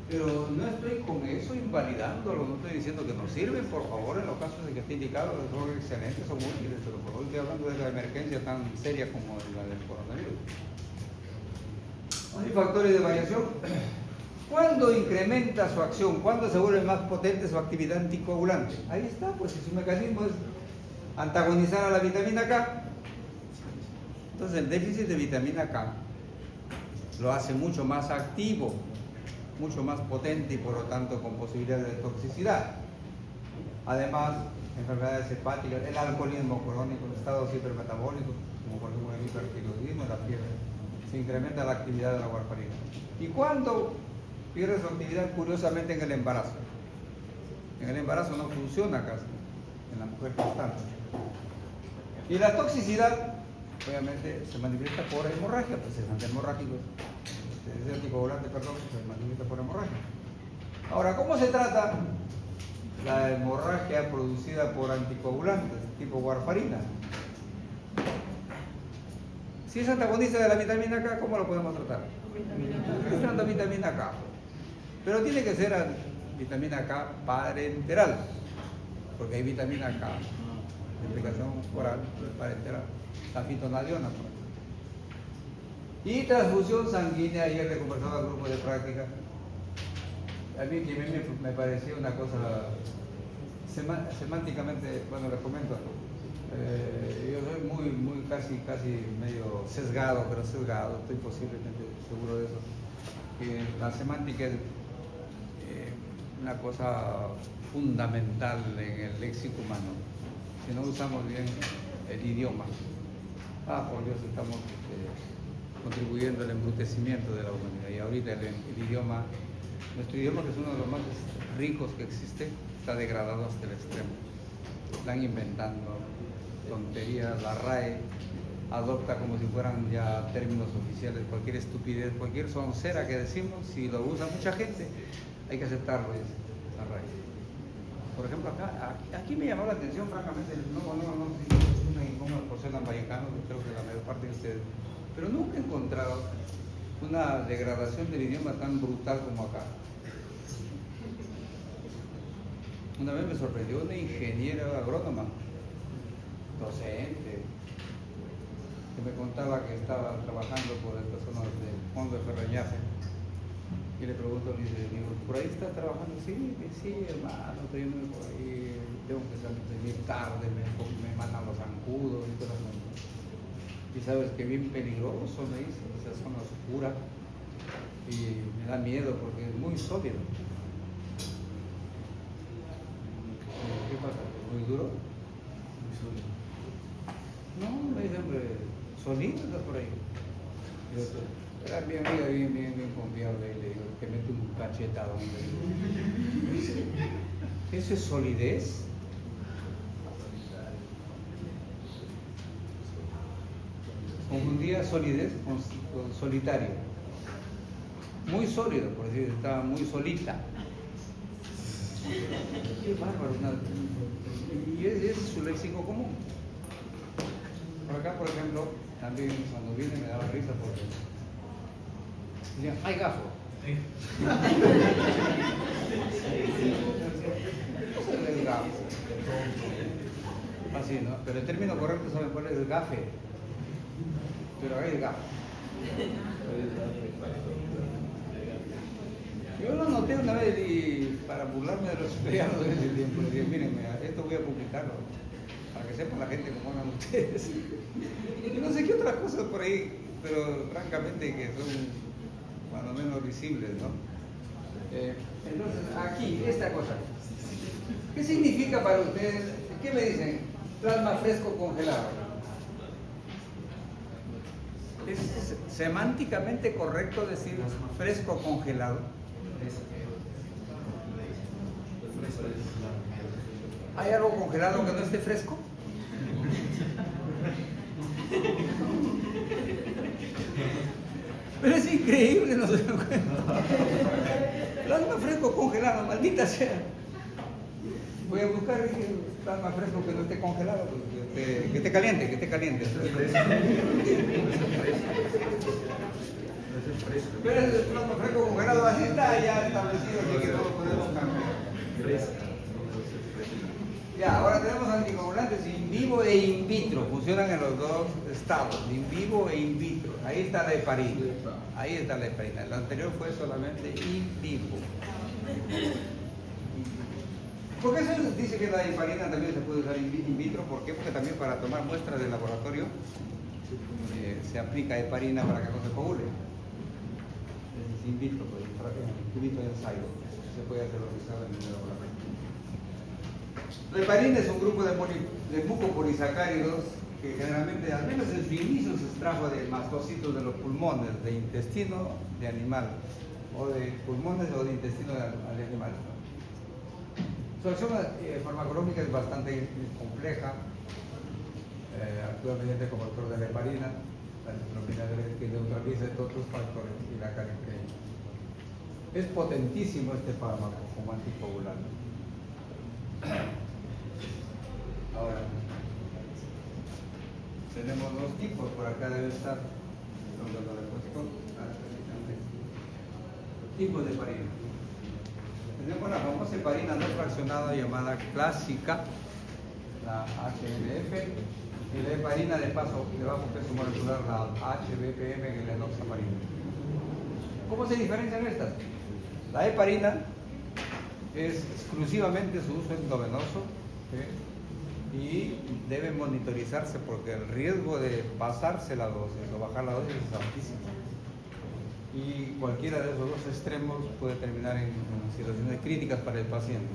Pero no estoy con eso invalidándolo, no estoy diciendo que no sirven, por favor, en los casos de que esté indicado, son excelentes, son útiles, pero por hoy estoy hablando de la emergencia tan seria como la del coronavirus. Hay factores de variación. ¿Cuándo incrementa su acción? ¿Cuándo se vuelve más potente su actividad anticoagulante? Ahí está, pues su mecanismo es antagonizar a la vitamina K. Entonces el déficit de vitamina K lo hace mucho más activo, mucho más potente y por lo tanto con posibilidades de toxicidad. Además, enfermedades hepáticas, el alcoholismo crónico, estados hipermetabólicos, como por ejemplo el hipertiroidismo, la fiebre, se incrementa la actividad de la warfarina. ¿Y cuándo pierde su actividad? Curiosamente en el embarazo. En el embarazo no funciona casi, en la mujer constante. Y la toxicidad, obviamente, se manifiesta por hemorragia, pues es antihemorrágico. Es anticoagulante, perdón, se manifiesta por hemorragia. Ahora, ¿cómo se trata la hemorragia producida por anticoagulantes tipo warfarina? Si es antagonista de la vitamina K, ¿cómo lo podemos tratar? Usando vitamina K. Pero tiene que ser vitamina K parenteral, porque hay vitamina K de aplicación oral parenteral, la fitonadiona. Y transfusión sanguínea, ayer le conversaba al grupo de práctica. A mí me pareció una cosa semánticamente, bueno, les comento. Yo soy muy casi medio sesgado, estoy posiblemente seguro de eso. Que la semántica es una cosa fundamental en el léxico humano. Si no usamos bien el idioma, por Dios, estamos contribuyendo al embrutecimiento de la humanidad. Y ahorita el idioma, nuestro idioma, que es uno de los más ricos que existe, está degradado hasta el extremo. Están inventando tonterías, la RAE adopta como si fueran ya términos oficiales, cualquier estupidez, cualquier soncera que decimos, si lo usa mucha gente, hay que aceptarlo, es la RAE. Por ejemplo, aquí me llamó la atención, francamente, no sé cómo por ser lambayecano, creo que la mayor parte de ustedes, pero nunca he encontrado una degradación del idioma tan brutal como acá. Una vez me sorprendió una ingeniera agrónoma, docente, que me contaba que estaba trabajando por estas zonas del fondo de Ferreñafe. Y le pregunto, le digo, ¿por ahí estás trabajando? Sí, hermano, estoy yendo por ahí, tengo que salir tarde, me mandan los zancudos y todo eso. Y sabes que bien peligroso, me dice, esa zona oscura, y me da miedo porque es muy sólido. ¿Qué pasa? ¿Muy duro? Muy sólido. No, me dice, hombre, solito está por ahí. Era bien confiable y le digo, que mete un cachetado. ¿Eso es solidez? Confundía solidez con solitario. Muy sólido, por decir, estaba muy solita. Qué bárbaro. Y es su léxico común. Por acá, por ejemplo, también cuando vine me daba risa porque decían, ¡ay, gafo! ¿Qué es el gafo? Así, ¿no? Pero el término correcto, ¿saben cuál es? El gafe. Pero ahí el gafo. Yo lo noté una vez y para burlarme de los empleados de ese tiempo, le dije, miren, esto voy a publicarlo, para que sepan la gente cómo andan ustedes. Y no sé qué otras cosas por ahí, pero francamente que son cuando menos visibles, ¿no? Entonces, aquí, esta cosa. ¿Qué significa para ustedes? ¿Qué me dicen? Plasma fresco congelado. ¿Es semánticamente correcto decir fresco congelado? ¿Hay algo congelado que no esté fresco? Pero es increíble, no se dan cuenta. Plasma fresco congelado, maldita sea. Voy a buscar plasma fresco que no esté congelado, que esté caliente, que esté caliente. Pero el plasma fresco congelado así está ya establecido, así que no lo podemos cambiar. Ya, ahora tenemos anticoagulantes in vivo e in vitro, funcionan en los dos estados, in vivo e in vitro. Ahí está la heparina, ahí está la heparina. El anterior fue solamente in vivo. ¿Por qué se dice que la heparina también se puede usar in vitro? ¿Por qué? Porque también para tomar muestras del laboratorio se aplica heparina para que no se coagule. Es in vitro, pues, in vitro de ensayo. Se puede hacer los exámenes en el laboratorio. La heparina es un grupo de mucopolisacáridos que generalmente, al menos en su inicio, se extrajo de mastocitos de los pulmones, de intestino de animal, o de pulmones o de intestino de animal. Su acción farmacológica es bastante compleja, actúa mediante como factor de la heparina, la citropina que neutraliza todos los factores y la caliprina. Es potentísimo este fármaco como anticoagulante. Ahora, tenemos dos tipos, por acá debe estar, donde lo he puesto, tipos de heparina. Tenemos la famosa heparina no fraccionada llamada clásica, la HNF, y la heparina de bajo peso molecular, la HBPM, que es la enoxaparina. ¿Cómo se diferencian estas? La heparina es exclusivamente su uso endovenoso, y debe monitorizarse porque el riesgo de pasarse la dosis o bajar la dosis es altísimo. Y cualquiera de esos dos extremos puede terminar en situaciones críticas para el paciente.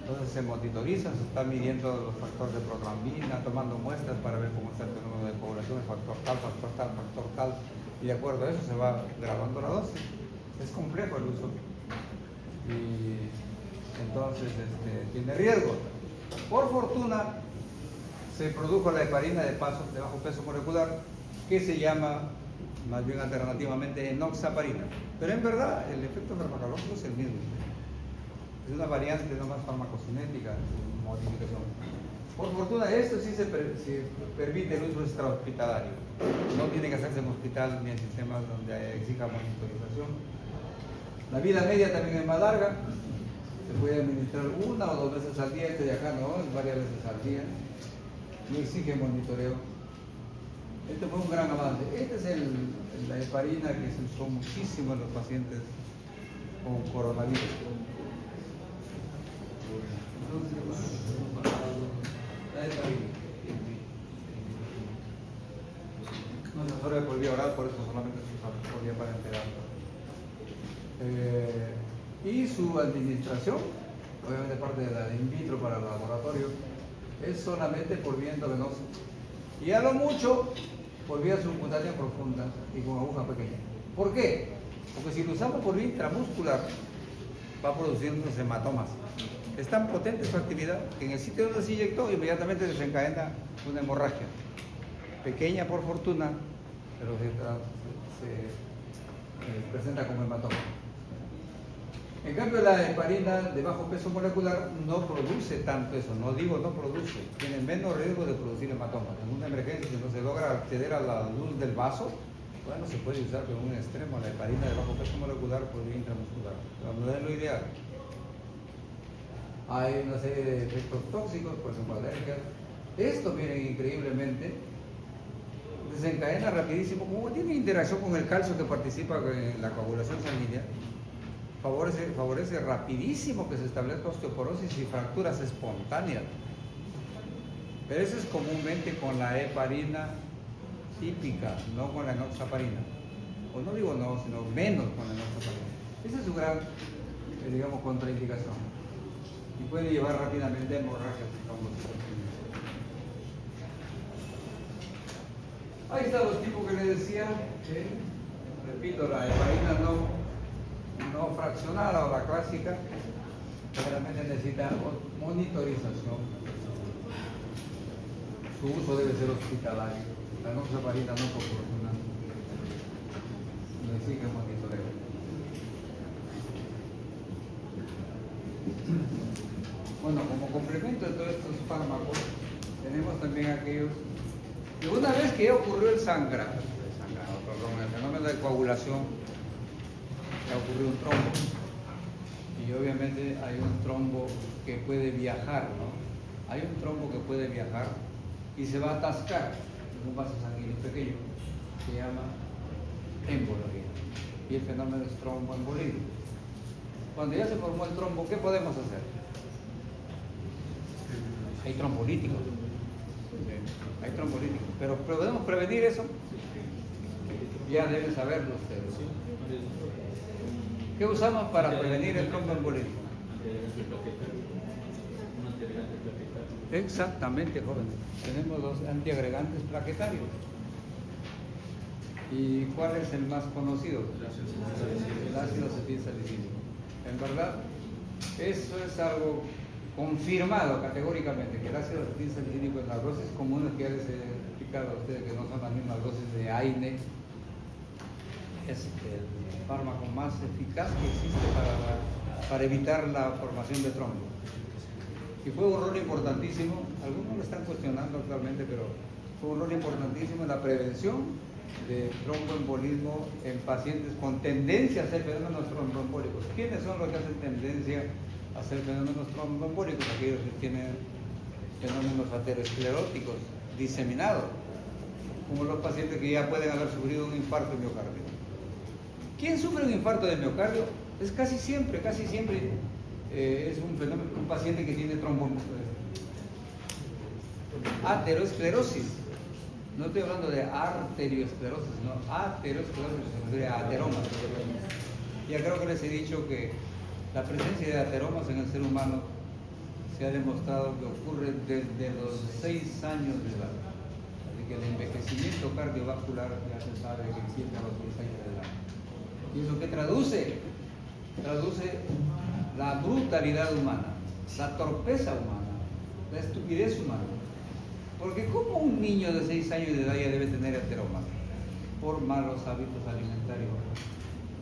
Entonces se monitoriza, se está midiendo los factores de protrombina, tomando muestras para ver cómo está el fenómeno de coagulación, el factor tal, y de acuerdo a eso se va grabando la dosis. Es complejo el uso y entonces tiene riesgo. Por fortuna se produjo la heparina de bajo peso molecular, que se llama más bien alternativamente enoxaparina, pero en verdad el efecto farmacológico es el mismo. Es una variante no más farmacocinética, modificación. Por fortuna esto sí se permite el uso extrahospitalario. No tiene que hacerse en hospital ni en sistemas donde exija monitorización. La vida media también es más larga. Se puede administrar 1 o 2 veces al día, este de acá no, es varias veces al día. No exige monitoreo. Este fue un gran avance. Esta es la heparina que se usó muchísimo en los pacientes con coronavirus. La heparina. No se absorbe por vía oral, por eso solamente se usa por vía parenteral. Y su administración, obviamente parte de la in vitro para el laboratorio, es solamente por vía endovenosa y a lo mucho por vía subcutánea profunda y con aguja pequeña. ¿Por qué? Porque si lo usamos por vía intramuscular, va produciendo hematomas. Es tan potente su actividad que en el sitio donde se inyectó inmediatamente desencadena una hemorragia. Pequeña por fortuna, pero se presenta como hematoma. En cambio, la heparina de bajo peso molecular no produce tanto eso, no digo no produce, tiene menos riesgo de producir hematomas. En una emergencia, si no se logra acceder a la luz del vaso, bueno, se puede usar en un extremo la heparina de bajo peso molecular por vía intramuscular, pero no es lo ideal. Hay una serie de efectos tóxicos, por ejemplo, alergias. Esto, miren, increíblemente, desencadena rapidísimo, como tiene interacción con el calcio que participa en la coagulación sanguínea, favorece rapidísimo que se establezca osteoporosis y fracturas espontáneas. Pero eso es comúnmente con la heparina típica, no con la enoxaparina. O no digo no, sino menos con la enoxaparina. Esa es su gran, digamos, contraindicación. Y puede llevar rápidamente a hemorragias. Ahí están los tipos que les decía. Repito, la heparina no fraccionada o la clásica, realmente necesita monitorización. Su uso debe ser hospitalario. La enoxaparina no proporciona. Necesita monitoreo. Bueno, como complemento de todos estos fármacos, tenemos también aquellos que una vez que ya ocurrió el sangrado, el fenómeno de coagulación, ya ocurrió un trombo. Y obviamente hay un trombo que puede viajar, ¿no? Hay un trombo que puede viajar y se va a atascar en un vaso sanguíneo pequeño, se llama embología. Y el fenómeno es tromboembolismo. Cuando ya se formó el trombo, ¿qué podemos hacer? Hay trombolíticos. Hay trombolíticos. Pero ¿podemos prevenir eso? Ya deben saberlo ustedes. ¿Qué usamos para prevenir el tromboembolismo? Exactamente, jóvenes. Tenemos los antiagregantes plaquetarios. ¿Y cuál es el más conocido? El ácido acetilsalicílico. En verdad, eso es algo confirmado categóricamente, que el ácido acetilsalicílico en las dosis comunes que ya les he explicado a ustedes, que no son las mismas dosis de AINE, es el fármaco más eficaz que existe para evitar la formación de trombo. Y fue un rol importantísimo, algunos lo están cuestionando actualmente, pero fue un rol importantísimo en la prevención de tromboembolismo en pacientes con tendencia a hacer fenómenos tromboembólicos. ¿Quiénes son los que hacen tendencia a hacer fenómenos tromboembólicos? Aquellos que tienen fenómenos ateroscleróticos diseminados, como los pacientes que ya pueden haber sufrido un infarto de miocardio. ¿Quién sufre un infarto de miocardio? Es casi siempre es un paciente que tiene aterosclerosis. No estoy hablando de arteriosclerosis, no, aterosclerosis, se refiere a ateromas. Ya creo que les he dicho que la presencia de ateromas en el ser humano se ha demostrado que ocurre desde los 6 años de edad. Así que el envejecimiento cardiovascular ya se sabe que existe a los 6 años de edad. ¿Y eso qué traduce? Traduce la brutalidad humana, la torpeza humana, la estupidez humana. Porque ¿cómo un niño de 6 años de edad ya debe tener ateromas? Por malos hábitos alimentarios.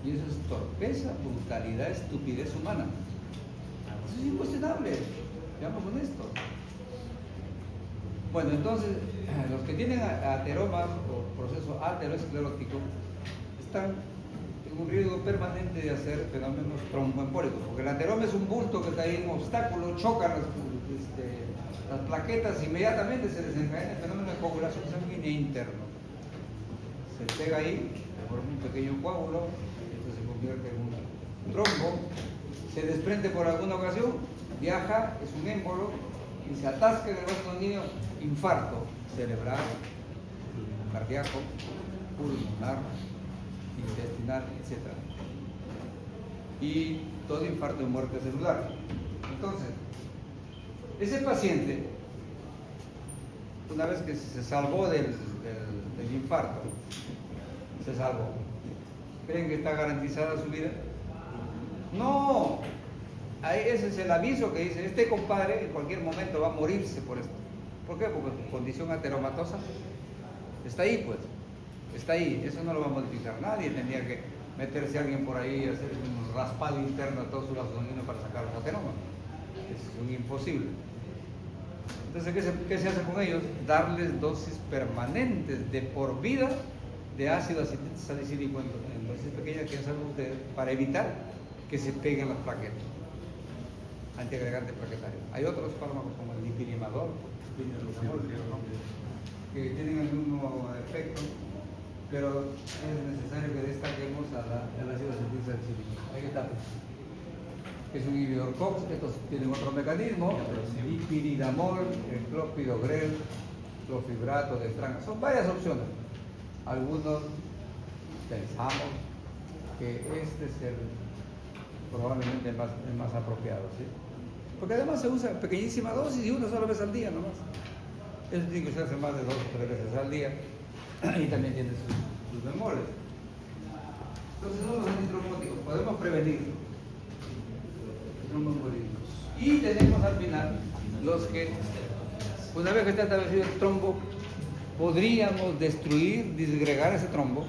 Y eso es torpeza, brutalidad, estupidez humana. Eso es incuestionable, seamos honestos. Bueno, entonces, los que tienen ateromas o proceso aterosclerótico están en un riesgo permanente de hacer fenómenos tromboembólicos, porque el ateroma es un bulto que está ahí, un obstáculo, choca las plaquetas, inmediatamente se desencadena el fenómeno de coagulación sanguínea interno. Se pega ahí, se forma un pequeño coágulo, esto se convierte en un trombo, se desprende por alguna ocasión, viaja, es un émbolo, y se atasca en el vaso sanguíneo, infarto cerebral, cardíaco, pulmonar, intestinal, etc. Y todo infarto de muerte celular. Entonces, ese paciente, una vez que se salvó del infarto, se salvó. ¿Creen que está garantizada su vida? No. Ahí ese es el aviso que dice, este compadre en cualquier momento va a morirse por esto. ¿Por qué? Porque su condición ateromatosa está ahí, pues. Está ahí. Eso no lo va a modificar nadie. Tendría que meterse alguien por ahí y hacer un raspado interno de todo su vaso sanguíneo para sacar los ateromas. Es un imposible. Entonces, ¿qué se hace con ellos? Darles dosis permanentes de por vida de ácido salicílico en dosis pequeñas, que ya saben ustedes, para evitar que se peguen las plaquetas. Antiagregante plaquetario. Hay otros fármacos como el dipirimadol, que tienen el mismo efecto, pero es necesario que destaquemos al ácido salicílico. Ahí está. Es un inhibidor COX, estos tienen otro mecanismo, dipiridamol, clopidogrel, clofibrato, dextrana, son varias opciones. Algunos pensamos que este es probablemente el más apropiado, ¿sí? Porque además se usa pequeñísima dosis y una sola vez al día nomás. Eso tiene que usarse más de 2 o 3 veces al día y también tiene sus bemoles. Entonces son los antitrombóticos, podemos prevenir. Y tenemos al final los que, una vez que está establecido el trombo, podríamos destruir, disgregar ese trombo,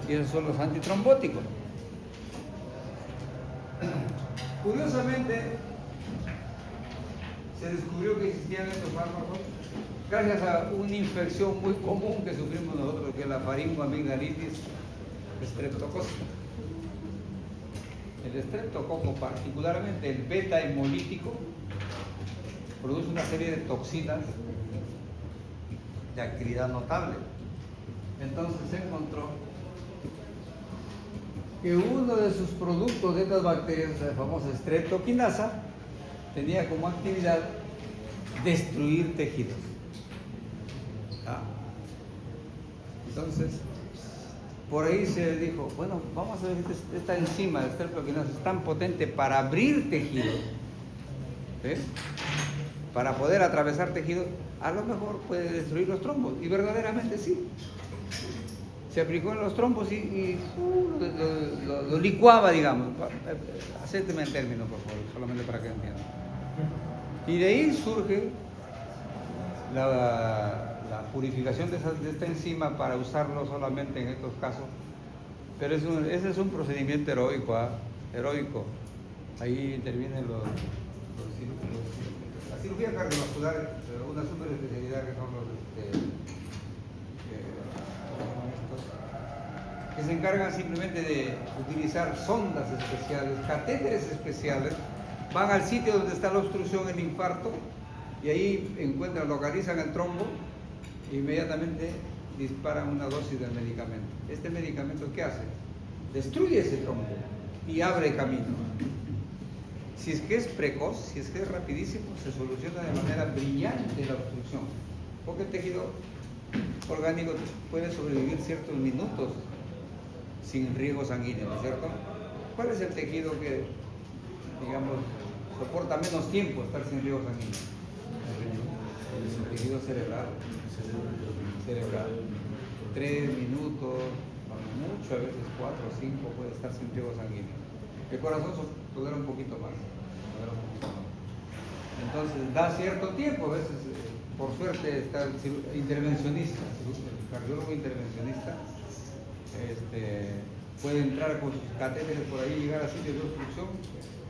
y esos son los antitrombóticos. Curiosamente, se descubrió que existían estos fármacos gracias a una infección muy común que sufrimos nosotros, que es la faringoamigdalitis estreptocócica. El estreptococo, particularmente el beta hemolítico, produce una serie de toxinas de actividad notable. Entonces se encontró que uno de sus productos de estas bacterias, la famosa streptokinasa, tenía como actividad destruir tejidos. Entonces, por ahí se dijo, bueno, vamos a ver si esta enzima de streptokinasa es tan potente para abrir tejidos, ¿sí? Para poder atravesar tejidos, a lo mejor puede destruir los trombos. Y verdaderamente sí. Se aplicó en los trombos y lo licuaba, digamos. Acépteme el término, por favor, solamente para que entiendan. Y de ahí surge la purificación de esta enzima para usarlo solamente en estos casos. Pero ese es un procedimiento heroico, heroico. Ahí intervienen la cirugía cardiovascular, pero una super especialidad que son los que se encargan simplemente de utilizar sondas especiales, catéteres especiales, van al sitio donde está la obstrucción, el infarto, y ahí localizan el trombo e inmediatamente disparan una dosis del medicamento. Este medicamento, ¿qué hace? Destruye ese trombo y abre camino. Si es que es precoz, si es que es rapidísimo, se soluciona de manera brillante la obstrucción, porque el tejido orgánico puede sobrevivir ciertos minutos sin riego sanguíneo, ¿no es cierto? ¿Cuál es el tejido que, digamos, soporta menos tiempo estar sin riego sanguíneo? El tejido cerebral. 3 minutos, mucho, a veces 4 o 5 puede estar sin riego sanguíneo. El corazón tolera un poquito más. Entonces da cierto tiempo, a veces, por suerte está el intervencionista, el cardiólogo intervencionista, puede entrar con sus catéteres por ahí, llegar a sitios de obstrucción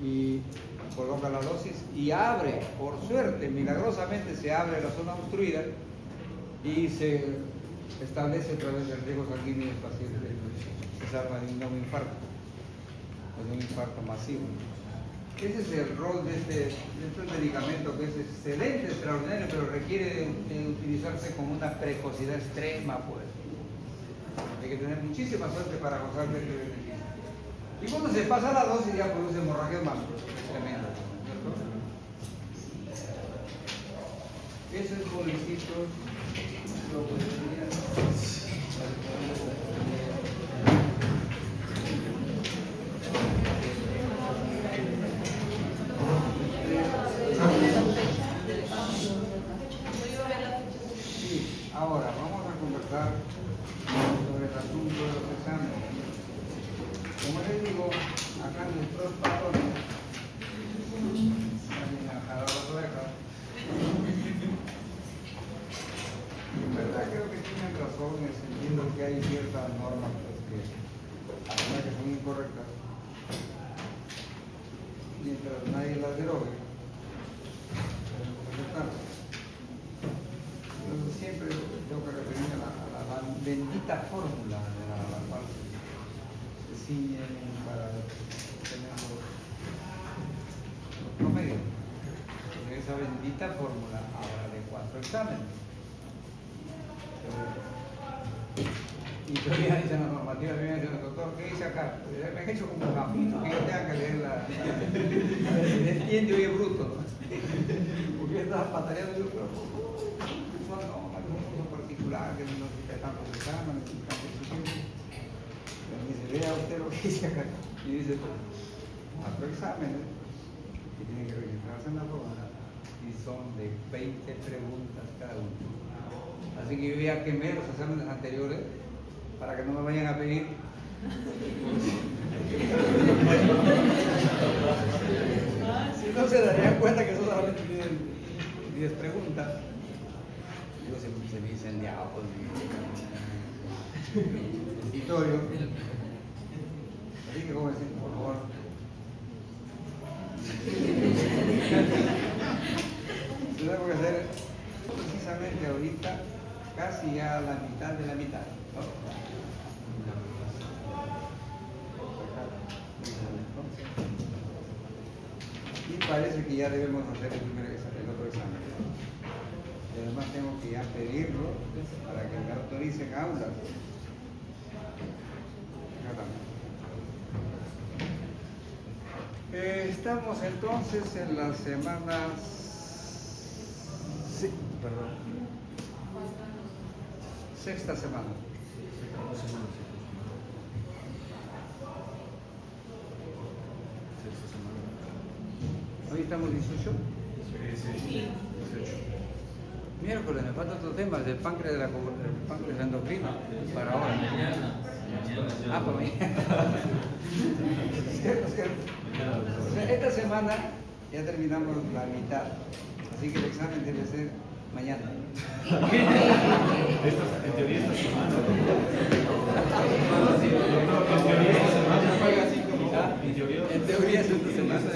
y coloca la dosis y abre, por suerte, milagrosamente se abre la zona obstruida y se establece a través del riego sanguíneo del paciente, se salva de un infarto, de un infarto masivo. Ese es el rol de este medicamento, que es excelente, extraordinario, pero requiere de utilizarse con una precocidad extrema, pues. Hay que tener muchísima suerte para gozar de este beneficio. Y cuando se pasa la dosis ya produce hemorragias más tremendas. Eso es jovencito, lo que tenía. Sí, ahora vamos a conversar sobre el asunto de los exámenes. Como les digo, acá nuestros patrones salen a jalar las orejas. En verdad creo que tienen razón en el sentido que hay ciertas normas pues, que son incorrectas. Mientras nadie las derogue, entonces siempre tengo que referirme a la bendita fórmula de la cual se ciñen para tener los promedios. Porque esa bendita fórmula habla de 4 exámenes. Y todavía dice la normativa, me dice el doctor, ¿qué dice acá? Me han hecho como un capítulo que yo tenga que leer entiende hoy es bruto, ¿no? Porque estaba pataleando yo, pero no, hay un curso particular que no necesita tantos exámenes, necesita tanto tiempo. Pero me dice, vea usted lo que dice acá. Y dice, 4 exámenes que tienen que registrarse en la fórmula y son de 20 preguntas cada uno. Así que yo ya quemé los exámenes anteriores para que no me vayan a pedir. Si no se darían cuenta que solamente tienen 10 preguntas. Yo se me incendiaba por mi escritorio. Así que como decir, por favor. Tenemos que hacer precisamente ahorita casi a la mitad de la mitad, ¿no? Y parece que ya debemos hacer el otro examen. Y además tengo que ya pedirlo para que me autoricen aulas. Estamos entonces en las semanas... Sí, perdón. Sexta semana. Hoy estamos 18. Sí. Miércoles, me falta otro tema, del páncreas endocrino para ahora. Ah, para mañana. Cierto. O sea, esta semana ya terminamos la mitad, así que el examen debe ser mañana. En teoría esta semana. En teoría es esta semana.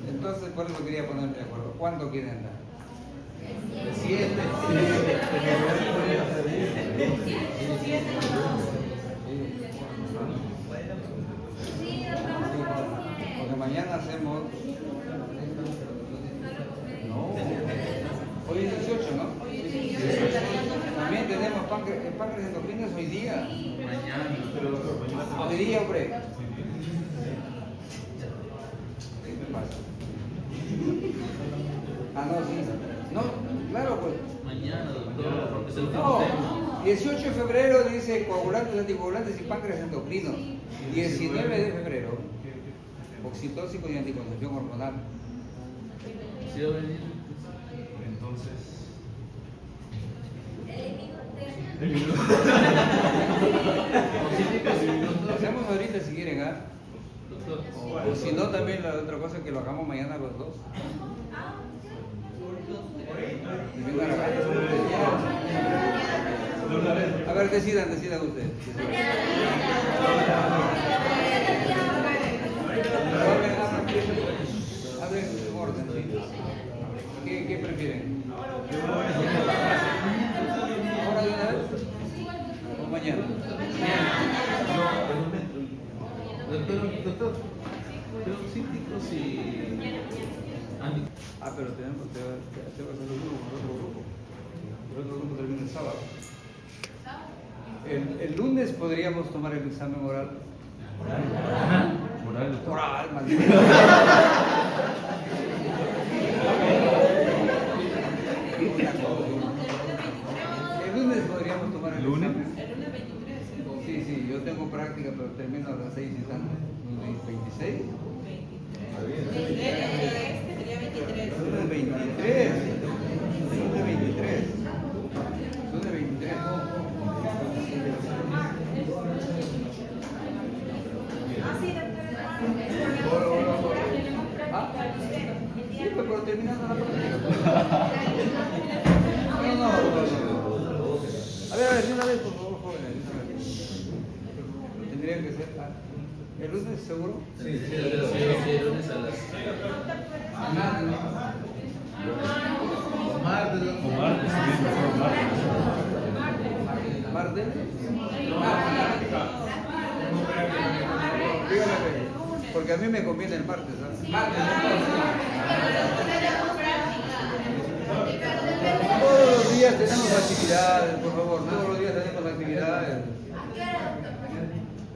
Entonces, por eso quería ponerme de acuerdo. ¿Cuándo quieren dar? El 7. Porque mañana hacemos... No. Hoy es 18, ¿no? También tenemos páncreas endocrinos hoy día. Hoy día, hombre. ¿Qué me pasa? Ah, no, sí. No, claro, pues. Mañana, doctor, porque se lo No, 18 de febrero dice coagulantes, anticoagulantes y páncreas endocrinos. 19 de febrero, oxitóxico y anticoncepción hormonal. ¿Sí va a venir? Entonces. Lo hacemos ahorita si quieren, ¿ah? Doctor, O si no, también la otra cosa es que lo hagamos mañana los dos. Y vengan acá, que son ustedes. A ver, decidan ustedes. Hablen en orden, ¿sí? ¿Qué prefieren? ¿Ahora de una vez? ¿O mañana? doctor, pero cítricos y... Ah, pero tengo que hacer el otro grupo. El otro grupo termina el sábado. El lunes podríamos tomar el examen oral. Moral, doctor. Oral, maldito. El lunes podríamos tomar el ¿Lunes? examen. El lunes 23. Sí, yo tengo práctica, pero termino a las 6 y tanto. ¿26? Está bien. Lunes 23. Lunes 23. Lunes 23. Sí, pues, pero terminando la práctica. No. A ver, de una vez, por favor, jóvenes. De una vez. Tendría que ser. ¿El lunes seguro? Sí, lunes a las. Martes. O martes, también mejor martes. ¿Martes? Dígame, porque a mí me conviene el martes, ¿sabes? Todos los días tenemos actividades, por favor, todos los días tenemos actividades.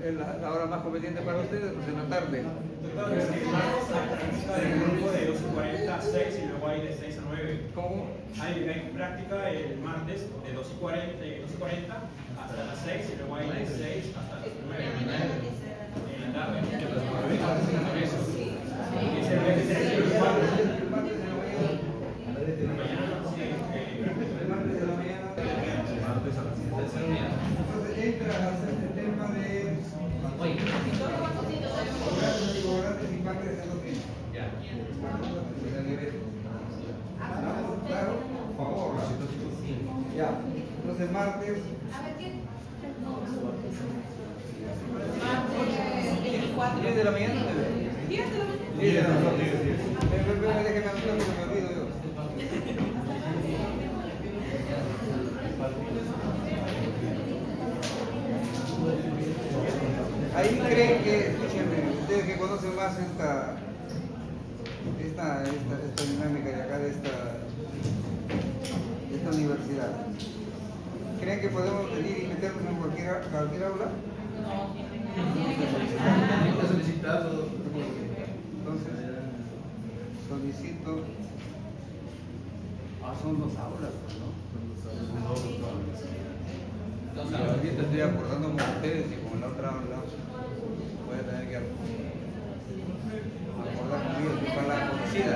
Es la hora más conveniente para ustedes, pues en la tarde. Hay un grupo de 2:40 a 6 y luego hay de 6 a 9. ¿Cómo? Hay práctica el martes de 2:40 hasta las 6 y luego hay de 6 hasta las 9. En la tarde. El martes de la mañana. Martes a las 7. Entonces entra al tema de restaurantes y parques de los niños. Claro, por favor. Ya. Entonces martes. 10 de la mañana. 10 de la mañana. 10 de la mañana. Déjeme anotar que me olvido yo. Ahí creen que, escúchenme, ustedes que conocen más esta dinámica de acá de esta universidad, ¿creen que podemos venir y meternos en cualquier aula? Está solicitado. Entonces, solicito. Son 2 aulas, ¿no? Entonces, ahorita estoy acordándome con ustedes y con la otra aula voy a tener que acordar conmigo que para la conocida.